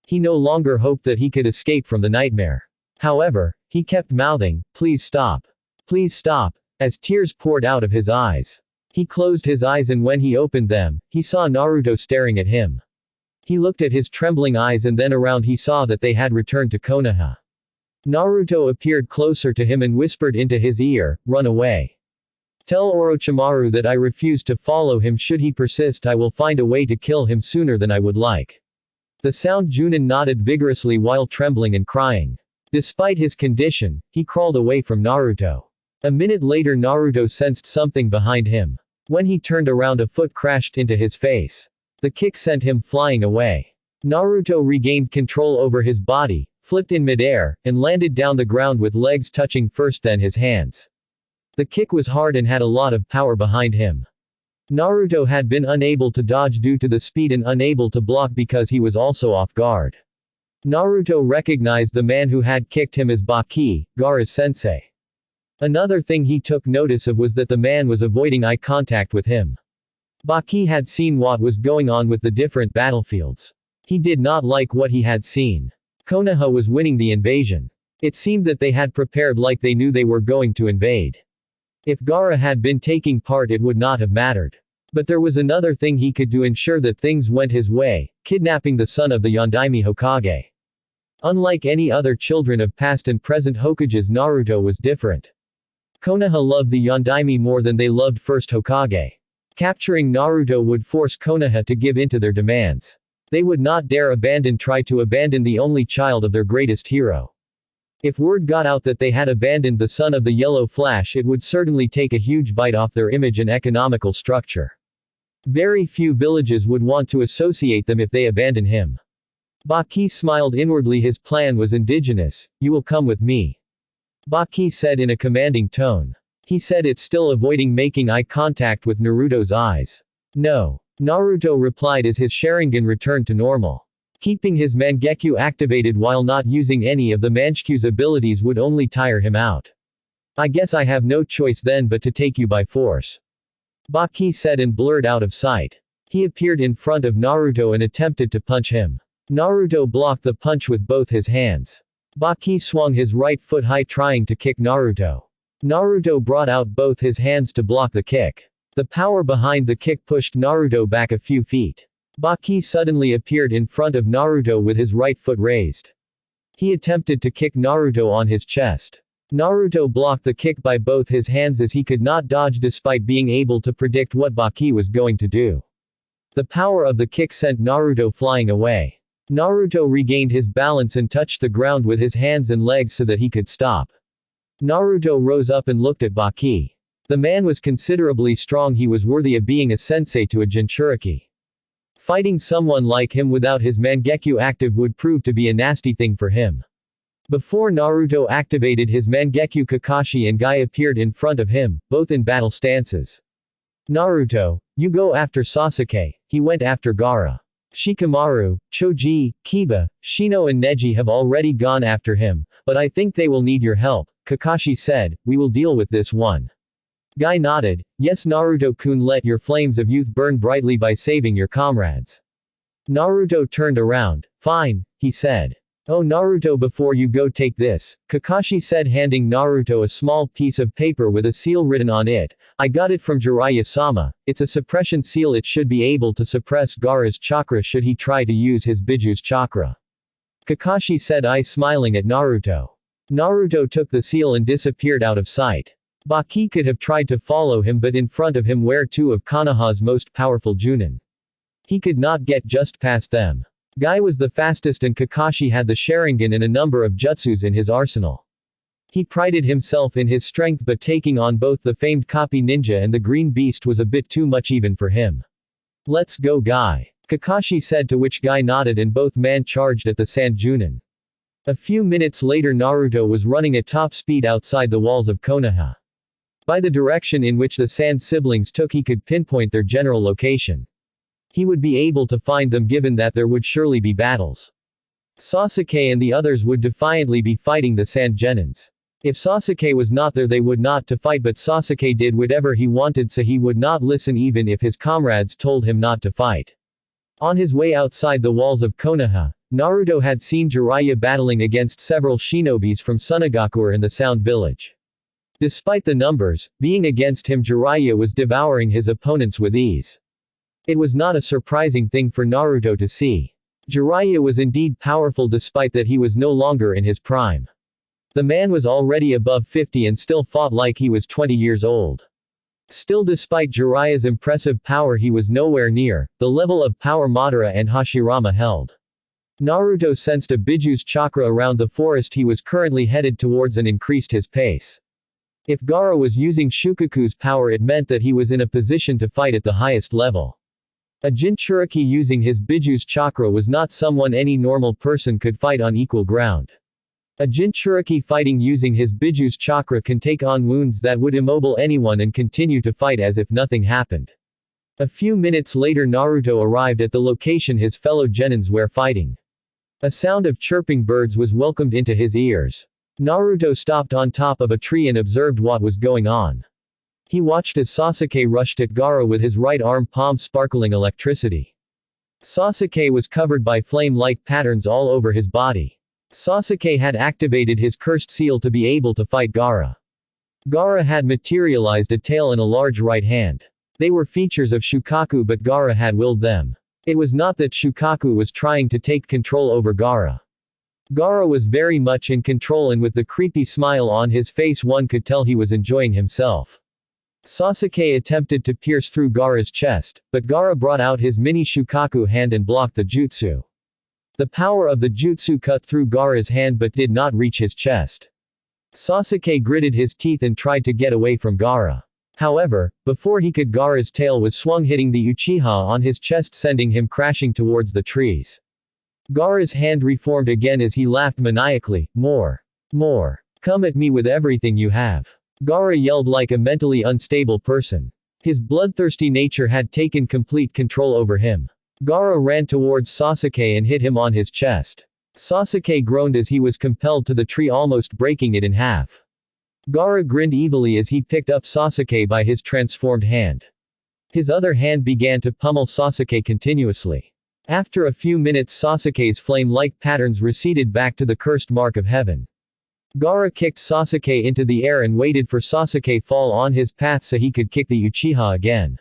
He no longer hoped that he could escape from the nightmare. However, he kept mouthing, "Please stop. Please stop," as tears poured out of his eyes. He closed his eyes, and when he opened them, he saw Naruto staring at him. He looked at his trembling eyes, and then around he saw that they had returned to Konoha. Naruto appeared closer to him and whispered into his ear, "Run away. Tell Orochimaru that I refuse to follow him. Should he persist, I will find a way to kill him sooner than I would like." The sound Junin nodded vigorously while trembling and crying. Despite his condition, he crawled away from Naruto. A minute later, Naruto sensed something behind him. When he turned around, a foot crashed into his face. The kick sent him flying away. Naruto regained control over his body, flipped in midair, and landed down the ground with legs touching first, then his hands. The kick was hard and had a lot of power behind him. Naruto had been unable to dodge due to the speed and unable to block because he was also off guard. Naruto recognized the man who had kicked him as Baki, Gaara's sensei. Another thing he took notice of was that the man was avoiding eye contact with him. Baki had seen what was going on with the different battlefields. He did not like what he had seen. Konoha was winning the invasion. It seemed that they had prepared like they knew they were going to invade. If Gaara had been taking part, it would not have mattered. But there was another thing he could do to ensure that things went his way: kidnapping the son of the Yondaime Hokage. Unlike any other children of past and present Hokages, Naruto was different. Konoha loved the Yondaime more than they loved first Hokage. Capturing Naruto would force Konoha to give in to their demands. They would not dare try to abandon the only child of their greatest hero. If word got out that they had abandoned the son of the Yellow Flash, it would certainly take a huge bite off their image and economical structure. Very few villages would want to associate them if they abandon him. Baki smiled inwardly. His plan was indigenous. "You will come with me," Baki said in a commanding tone. He said it, still avoiding making eye contact with Naruto's eyes. "No," Naruto replied as his Sharingan returned to normal. Keeping his Mangekyo activated while not using any of the Manchuku's abilities would only tire him out. "I guess I have no choice then but to take you by force," Baki said and blurred out of sight. He appeared in front of Naruto and attempted to punch him. Naruto blocked the punch with both his hands. Baki swung his right foot high trying to kick Naruto. Naruto brought out both his hands to block the kick. The power behind the kick pushed Naruto back a few feet. Baki suddenly appeared in front of Naruto with his right foot raised. He attempted to kick Naruto on his chest. Naruto blocked the kick by both his hands as he could not dodge despite being able to predict what Baki was going to do. The power of the kick sent Naruto flying away. Naruto regained his balance and touched the ground with his hands and legs so that he could stop. Naruto rose up and looked at Baki. The man was considerably strong. He was worthy of being a sensei to a Jinchuriki. Fighting someone like him without his Mangekyo active would prove to be a nasty thing for him. Before Naruto activated his Mangekyo, Kakashi and Guy appeared in front of him, both in battle stances. Naruto, you go after Sasuke. He went after Gaara. Shikamaru, Choji, Kiba, Shino and Neji have already gone after him, but I think they will need your help, Kakashi said. We will deal with this one. Guy nodded. Yes, Naruto-kun, let your flames of youth burn brightly by saving your comrades. Naruto turned around. Fine, he said. Oh Naruto, before you go, take this, Kakashi said, handing Naruto a small piece of paper with a seal written on it. I got it from Jiraiya-sama. It's a suppression seal. It should be able to suppress Gaara's chakra should he try to use his Biju's chakra. Kakashi said, smiling at Naruto. Naruto took the seal and disappeared out of sight. Baki could have tried to follow him, but in front of him were two of Konoha's most powerful Junin. He could not get just past them. Guy was the fastest and Kakashi had the Sharingan and a number of jutsus in his arsenal. He prided himself in his strength, but taking on both the famed copy ninja and the green beast was a bit too much even for him. Let's go, Guy, Kakashi said, to which Guy nodded and both men charged at the Sand Junin. A few minutes later Naruto was running at top speed outside the walls of Konoha. By the direction in which the Sand siblings took he could pinpoint their general location. He would be able to find them given that there would surely be battles. Sasuke and the others would defiantly be fighting the Sand Genins. If Sasuke was not there they would not to fight, but Sasuke did whatever he wanted, so he would not listen even if his comrades told him not to fight. On his way outside the walls of Konoha, Naruto had seen Jiraiya battling against several shinobis from Sunagakuer in the Sound Village. Despite the numbers being against him, Jiraiya was devouring his opponents with ease. It was not a surprising thing for Naruto to see. Jiraiya was indeed powerful despite that he was no longer in his prime. The man was already above 50 and still fought like he was 20 years old. Still, despite Jiraiya's impressive power, he was nowhere near the level of power Madara and Hashirama held. Naruto sensed a Biju's chakra around the forest he was currently headed towards and increased his pace. If Gaara was using Shukaku's power, it meant that he was in a position to fight at the highest level. A Jinchuriki using his Biju's chakra was not someone any normal person could fight on equal ground. A Jinchuriki fighting using his Biju's chakra can take on wounds that would immobile anyone and continue to fight as if nothing happened. A few minutes later Naruto arrived at the location his fellow Genins were fighting. A sound of chirping birds was welcomed into his ears. Naruto stopped on top of a tree and observed what was going on. He watched as Sasuke rushed at Gaara with his right arm palm sparkling electricity. Sasuke was covered by flame-like patterns all over his body. Sasuke had activated his cursed seal to be able to fight Gaara. Gaara had materialized a tail and a large right hand. They were features of Shukaku, but Gaara had willed them. It was not that Shukaku was trying to take control over Gaara. Gaara was very much in control, and with the creepy smile on his face one could tell he was enjoying himself. Sasuke attempted to pierce through Gaara's chest, but Gaara brought out his mini Shukaku hand and blocked the jutsu. The power of the jutsu cut through Gaara's hand but did not reach his chest. Sasuke gritted his teeth and tried to get away from Gaara. However, before he could, Gaara's tail was swung, hitting the Uchiha on his chest, sending him crashing towards the trees. Gaara's hand reformed again as he laughed maniacally. More. More. Come at me with everything you have. Gaara yelled like a mentally unstable person. His bloodthirsty nature had taken complete control over him. Gaara ran towards Sasuke and hit him on his chest. Sasuke groaned as he was compelled to the tree, almost breaking it in half. Gaara grinned evilly as he picked up Sasuke by his transformed hand. His other hand began to pummel Sasuke continuously. After a few minutes, Sasuke's flame-like patterns receded back to the cursed mark of heaven. Gaara kicked Sasuke into the air and waited for Sasuke fall on his path so he could kick the Uchiha again.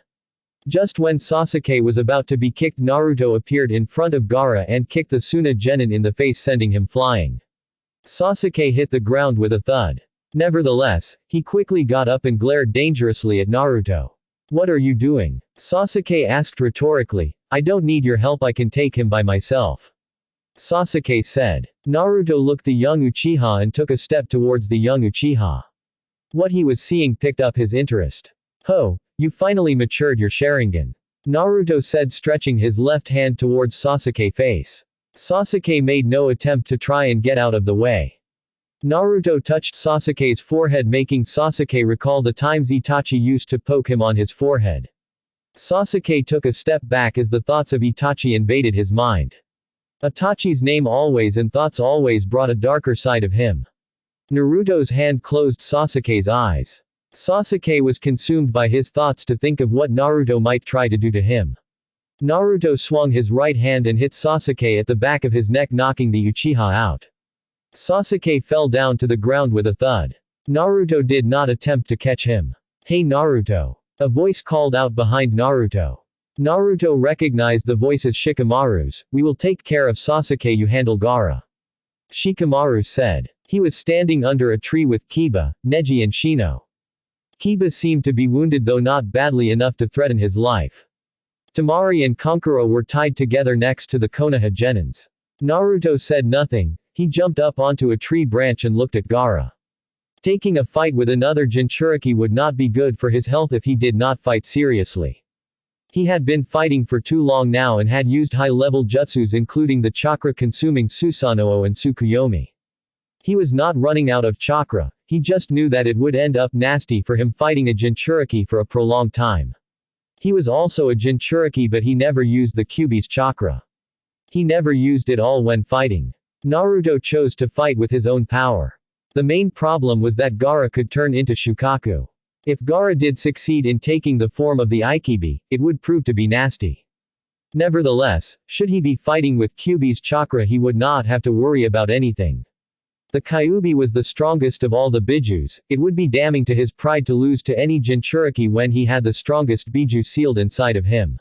Just when Sasuke was about to be kicked, Naruto appeared in front of Gaara and kicked the Suna Genin in the face, sending him flying. Sasuke hit the ground with a thud. Nevertheless, he quickly got up and glared dangerously at Naruto. "What are you doing?" Sasuke asked rhetorically. "I don't need your help, I can take him by myself," Sasuke said. Naruto looked the young Uchiha and took a step towards the young Uchiha. What he was seeing picked up his interest. "Ho, you finally matured your Sharingan," Naruto said, stretching his left hand towards Sasuke's face. Sasuke made no attempt to try and get out of the way. Naruto touched Sasuke's forehead, making Sasuke recall the times Itachi used to poke him on his forehead. Sasuke took a step back as the thoughts of Itachi invaded his mind. Itachi's name always and thoughts always brought a darker side of him. Naruto's hand closed Sasuke's eyes. Sasuke was consumed by his thoughts to think of what Naruto might try to do to him. Naruto swung his right hand and hit Sasuke at the back of his neck, knocking the Uchiha out. Sasuke fell down to the ground with a thud. Naruto did not attempt to catch him. "Hey Naruto!" A voice called out behind Naruto. Naruto recognized the voice as Shikamaru's. "We will take care of Sasuke, you handle Gaara," Shikamaru said. He was standing under a tree with Kiba, Neji and Shino. Kiba seemed to be wounded, though not badly enough to threaten his life. Temari and Kankuro were tied together next to the Konoha Genins. Naruto said nothing. He jumped up onto a tree branch and looked at Gaara. Taking a fight with another Jinchuriki would not be good for his health if he did not fight seriously. He had been fighting for too long now and had used high-level jutsus, including the chakra-consuming Susanoo and Tsukuyomi. He was not running out of chakra, he just knew that it would end up nasty for him fighting a Jinchuriki for a prolonged time. He was also a Jinchuriki, but he never used the Kyuubi's chakra. He never used it all when fighting. Naruto chose to fight with his own power. The main problem was that Gaara could turn into Shukaku. If Gaara did succeed in taking the form of the Ikibi, it would prove to be nasty. Nevertheless, should he be fighting with Kyuubi's chakra, he would not have to worry about anything. The Kyuubi was the strongest of all the Bijus. It would be damning to his pride to lose to any Jinchuriki when he had the strongest Biju sealed inside of him.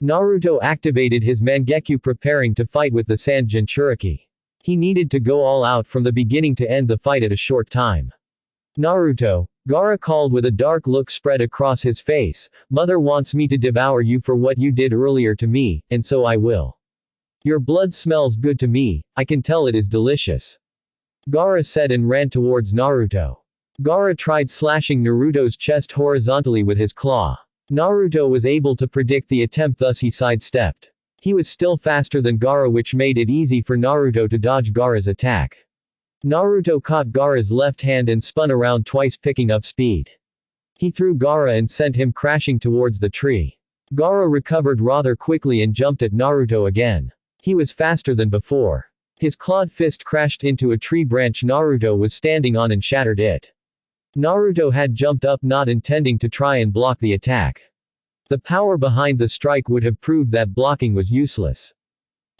Naruto activated his Mangekyo, preparing to fight with the Sand Jinchuriki. He needed to go all out from the beginning to end the fight at a short time. "Naruto," Gaara called with a dark look spread across his face, "Mother wants me to devour you for what you did earlier to me, and so I will. Your blood smells good to me, I can tell it is delicious," Gaara said and ran towards Naruto. Gaara tried slashing Naruto's chest horizontally with his claw. Naruto was able to predict the attempt, thus he sidestepped. He was still faster than Gaara, which made it easy for Naruto to dodge Gaara's attack. Naruto caught Gaara's left hand and spun around twice, picking up speed. He threw Gaara and sent him crashing towards the tree. Gaara recovered rather quickly and jumped at Naruto again. He was faster than before. His clawed fist crashed into a tree branch Naruto was standing on and shattered it. Naruto had jumped up, not intending to try and block the attack. The power behind the strike would have proved that blocking was useless.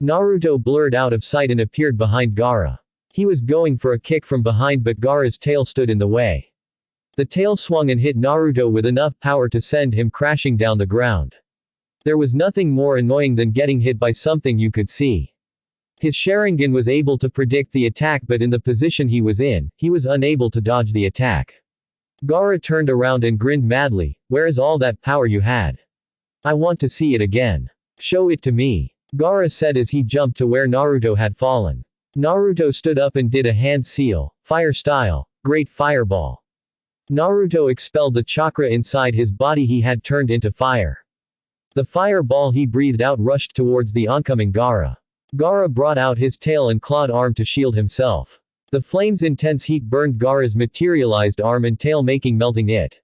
Naruto blurred out of sight and appeared behind Gaara. He was going for a kick from behind, but Gaara's tail stood in the way. The tail swung and hit Naruto with enough power to send him crashing down the ground. There was nothing more annoying than getting hit by something you could see. His Sharingan was able to predict the attack, but in the position he was in, he was unable to dodge the attack. Gaara turned around and grinned madly. "Where is all that power you had? I want to see it again. Show it to me," Gaara said as he jumped to where Naruto had fallen. Naruto stood up and did a hand seal, fire style, great fireball. Naruto expelled the chakra inside his body he had turned into fire. The fireball he breathed out rushed towards the oncoming Gaara. Gaara brought out his tail and clawed arm to shield himself. The flame's intense heat burned Gaara's materialized arm and tail, making melting it.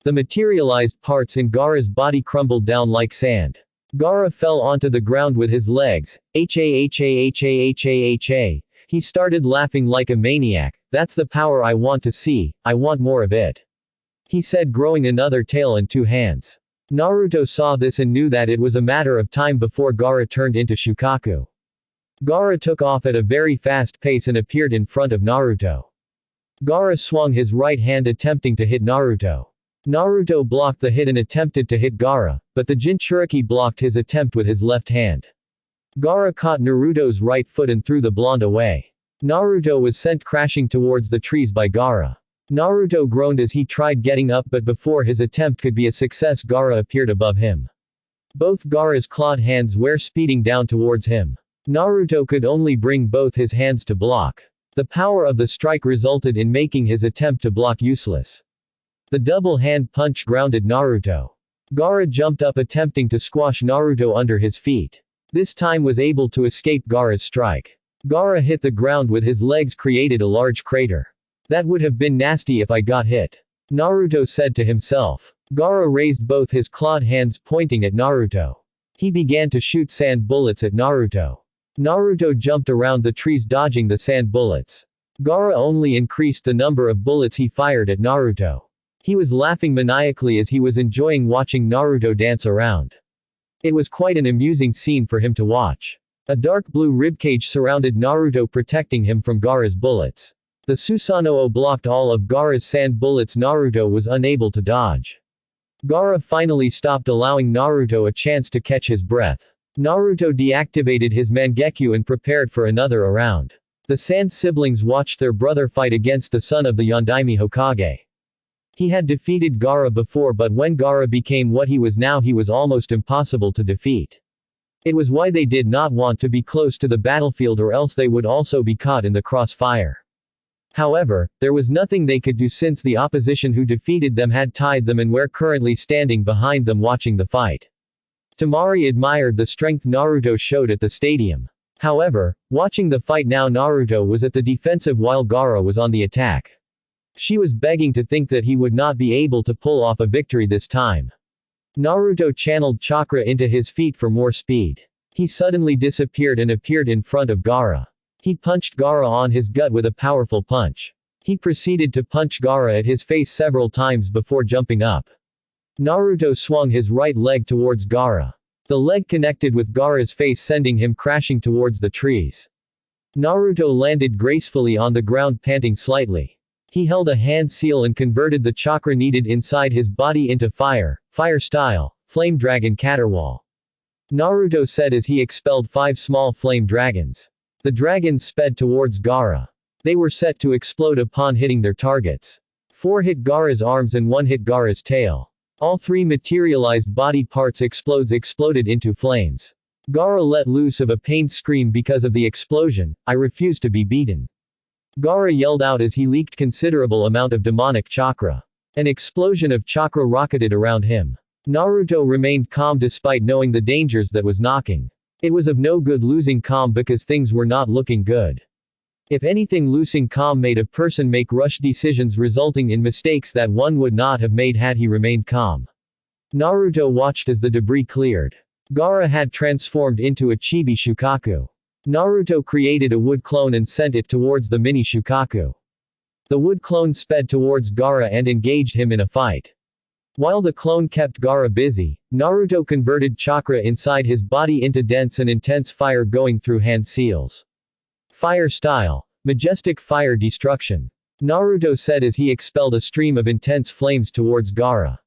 The materialized parts in Gaara's body crumbled down like sand. Gaara fell onto the ground with his legs. Ha. He started laughing like a maniac. "That's the power I want to see, I want more of it," he said, growing another tail and two hands. Naruto saw this and knew that it was a matter of time before Gaara turned into Shukaku. Gaara took off at a very fast pace and appeared in front of Naruto. Gaara swung his right hand attempting to hit Naruto. Naruto blocked the hit and attempted to hit Gaara, but the Jinchuriki blocked his attempt with his left hand. Gaara caught Naruto's right foot and threw the blonde away. Naruto was sent crashing towards the trees by Gaara. Naruto groaned as he tried getting up, but before his attempt could be a success, Gaara appeared above him. Both Gaara's clawed hands were speeding down towards him. Naruto could only bring both his hands to block. The power of the strike resulted in making his attempt to block useless. The double hand punch grounded Naruto. Gaara jumped up attempting to squash Naruto under his feet. This time was able to escape Gaara's strike. Gaara hit the ground with his legs, created a large crater. That would have been nasty if I got hit, Naruto said to himself. Gaara raised both his clawed hands pointing at Naruto. He began to shoot sand bullets at Naruto. Naruto jumped around the trees dodging the sand bullets. Gaara only increased the number of bullets he fired at Naruto. He was laughing maniacally as he was enjoying watching Naruto dance around. It was quite an amusing scene for him to watch. A dark blue ribcage surrounded Naruto, protecting him from Gaara's bullets. The Susanoo blocked all of Gaara's sand bullets. Naruto was unable to dodge. Gaara finally stopped, allowing Naruto a chance to catch his breath. Naruto deactivated his Mangekyo and prepared for another round. The Sand siblings watched their brother fight against the son of the Yondaime Hokage. He had defeated Gaara before, but when Gaara became what he was now, he was almost impossible to defeat. It was why they did not want to be close to the battlefield, or else they would also be caught in the crossfire. However, there was nothing they could do since the opposition who defeated them had tied them and were currently standing behind them watching the fight. Temari admired the strength Naruto showed at the stadium. However, watching the fight now, Naruto was at the defensive while Gaara was on the attack. She was begging to think that he would not be able to pull off a victory this time. Naruto channeled chakra into his feet for more speed. He suddenly disappeared and appeared in front of Gaara. He punched Gaara on his gut with a powerful punch. He proceeded to punch Gaara at his face several times before jumping up. Naruto swung his right leg towards Gaara. The leg connected with Gaara's face, sending him crashing towards the trees. Naruto landed gracefully on the ground, panting slightly. He held a hand seal and converted the chakra needed inside his body into fire style, flame dragon caterwall. Naruto said as he expelled 5 small flame dragons. The dragons sped towards Gaara. They were set to explode upon hitting their targets. 4 hit Gaara's arms and 1 hit Gaara's tail. All 3 materialized body parts exploded into flames. Gaara let loose of a pained scream because of the explosion. I refuse to be beaten. Gaara yelled out as he leaked considerable amount of demonic chakra. An explosion of chakra rocketed around him. Naruto remained calm despite knowing the dangers that was knocking. It was of no good losing calm because things were not looking good. If anything, losing calm made a person make rush decisions, resulting in mistakes that one would not have made had he remained calm. Naruto watched as the debris cleared. Gaara had transformed into a chibi Shukaku. Naruto created a wood clone and sent it towards the mini Shukaku. The wood clone sped towards Gaara and engaged him in a fight. While the clone kept Gaara busy, Naruto converted chakra inside his body into dense and intense fire going through hand seals. Fire style. Majestic fire destruction. Naruto said as he expelled a stream of intense flames towards Gaara.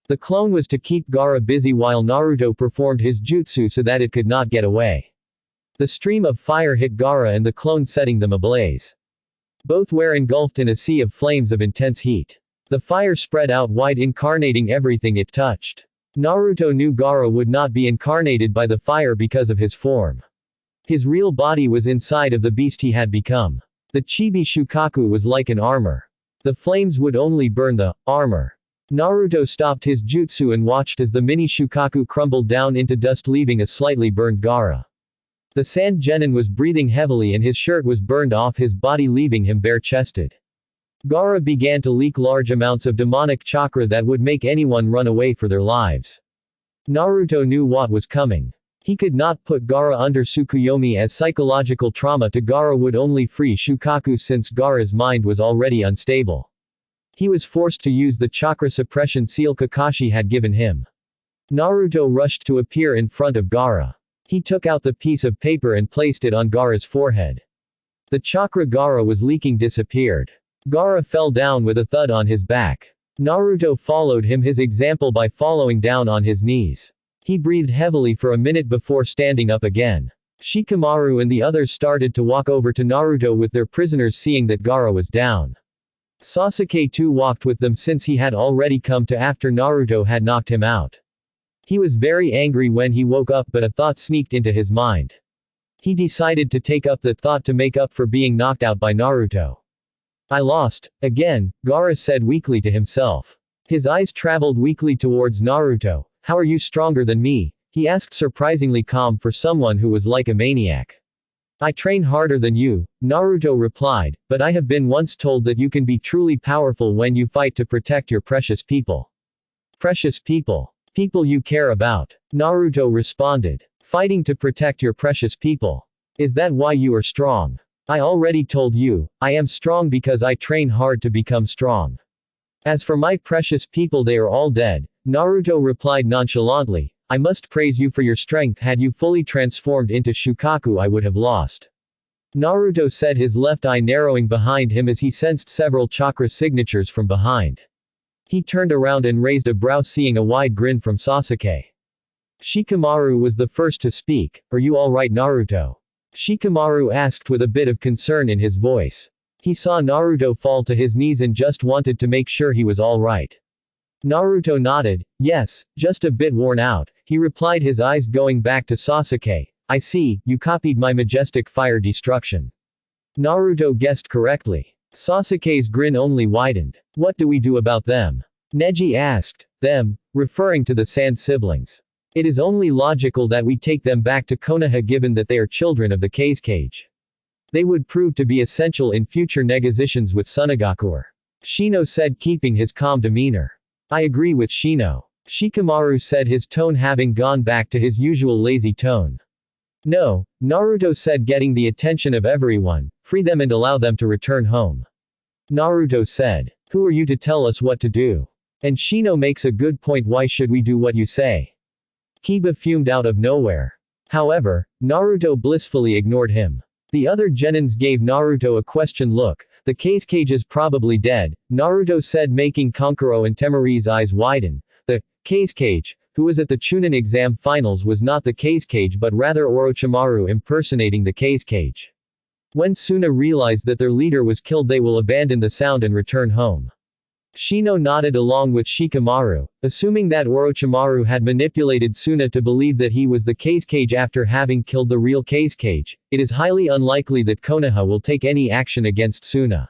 The clone was to keep Gaara busy while Naruto performed his jutsu so that it could not get away. The stream of fire hit Gaara and the clone, setting them ablaze. Both were engulfed in a sea of flames of intense heat. The fire spread out wide, incarnating everything it touched. Naruto knew Gaara would not be incarnated by the fire because of his form. His real body was inside of the beast he had become. The chibi Shukaku was like an armor. The flames would only burn the armor. Naruto stopped his jutsu and watched as the mini Shukaku crumbled down into dust, leaving a slightly burned Gaara. The Sand Genin was breathing heavily and his shirt was burned off his body, leaving him bare-chested. Gaara began to leak large amounts of demonic chakra that would make anyone run away for their lives. Naruto knew what was coming. He could not put Gaara under Tsukuyomi, as psychological trauma to Gaara would only free Shukaku since Gaara's mind was already unstable. He was forced to use the chakra suppression seal Kakashi had given him. Naruto rushed to appear in front of Gaara. He took out the piece of paper and placed it on Gaara's forehead. The chakra Gaara was leaking disappeared. Gaara fell down with a thud on his back. Naruto followed his example by following down on his knees. He breathed heavily for a minute before standing up again. Shikamaru and the others started to walk over to Naruto with their prisoners, seeing that Gaara was down. Sasuke too walked with them since he had already come to after Naruto had knocked him out. He was very angry when he woke up, but a thought sneaked into his mind. He decided to take up that thought to make up for being knocked out by Naruto. I lost, again, Gaara said weakly to himself. His eyes traveled weakly towards Naruto. How are you stronger than me? He asked, surprisingly calm for someone who was like a maniac. I train harder than you, Naruto replied, but I have been once told that you can be truly powerful when you fight to protect your precious people. Precious people. People you care about. Naruto responded. Fighting to protect your precious people. Is that why you are strong? I already told you, I am strong because I train hard to become strong. As for my precious people, they are all dead, Naruto replied nonchalantly. I must praise you for your strength. Had you fully transformed into Shukaku, I would have lost. Naruto said, his left eye narrowing behind him as he sensed several chakra signatures from behind. He turned around and raised a brow, seeing a wide grin from Sasuke. Shikamaru was the first to speak. Are you alright, Naruto? Shikamaru asked with a bit of concern in his voice. He saw Naruto fall to his knees and just wanted to make sure he was alright. Naruto nodded. Yes, just a bit worn out, he replied, his eyes going back to Sasuke. I see, you copied my majestic fire destruction. Naruto guessed correctly. Sasuke's grin only widened. What do we do about them? Neji asked. Them, referring to the Sand siblings. It is only logical that we take them back to Konoha given that they are children of the Kazekage. They would prove to be essential in future negotiations with Tsunagakuer. Shino said, keeping his calm demeanor. I agree with Shino. Shikamaru said, his tone having gone back to his usual lazy tone. No, Naruto said, getting the attention of everyone, free them and allow them to return home. Naruto said, who are you to tell us what to do? And Shino makes a good point, why should we do what you say? Kiba fumed out of nowhere. However, Naruto blissfully ignored him. The other genins gave Naruto a question look. The Kazekage is probably dead, Naruto said, making Kankuro and Temari's eyes widen. The Kazekage, who was at the Chunin exam finals, was not the Kazekage but rather Orochimaru impersonating the Kazekage. When Suna realized that their leader was killed, they will abandon the sound and return home. Shino nodded along with Shikamaru, assuming that Orochimaru had manipulated Suna to believe that he was the Kazekage after having killed the real Kazekage. It is highly unlikely that Konoha will take any action against Suna.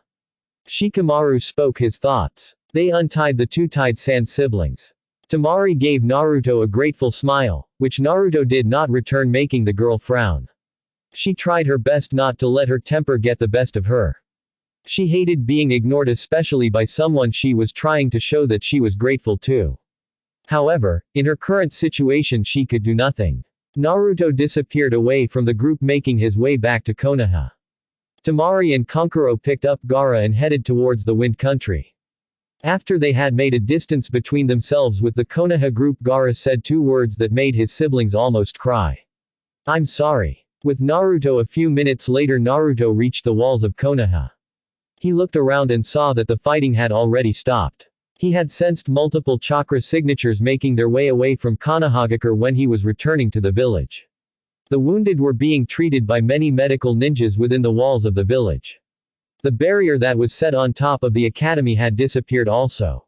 Shikamaru spoke his thoughts. They untied the two-tied Sand siblings. Temari gave Naruto a grateful smile, which Naruto did not return, making the girl frown. She tried her best not to let her temper get the best of her. She hated being ignored, especially by someone she was trying to show that she was grateful to. However, in her current situation she could do nothing. Naruto disappeared away from the group, making his way back to Konoha. Temari and Kankuro picked up Gaara and headed towards the Wind Country. After they had made a distance between themselves with the Konoha group, Gaara said two words that made his siblings almost cry. I'm sorry. With Naruto a few minutes later, Naruto reached the walls of Konoha. He looked around and saw that the fighting had already stopped. He had sensed multiple chakra signatures making their way away from Konohagakure when he was returning to the village. The wounded were being treated by many medical ninjas within the walls of the village. The barrier that was set on top of the academy had disappeared also.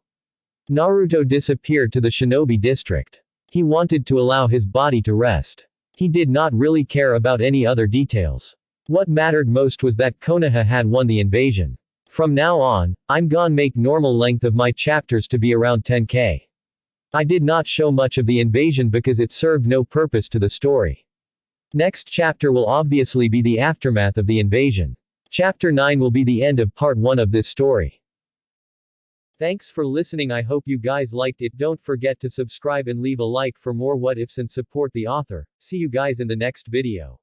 Naruto disappeared to the shinobi district. He wanted to allow his body to rest. He did not really care about any other details. What mattered most was that Konoha had won the invasion. From now on, I'm gonna make normal length of my chapters to be around 10k. I did not show much of the invasion because it served no purpose to the story. Next chapter will obviously be the aftermath of the invasion. Chapter 9 will be the end of part 1 of this story. Thanks for listening. I hope you guys liked it. Don't forget to subscribe and leave a like for more what ifs and support the author. See you guys in the next video.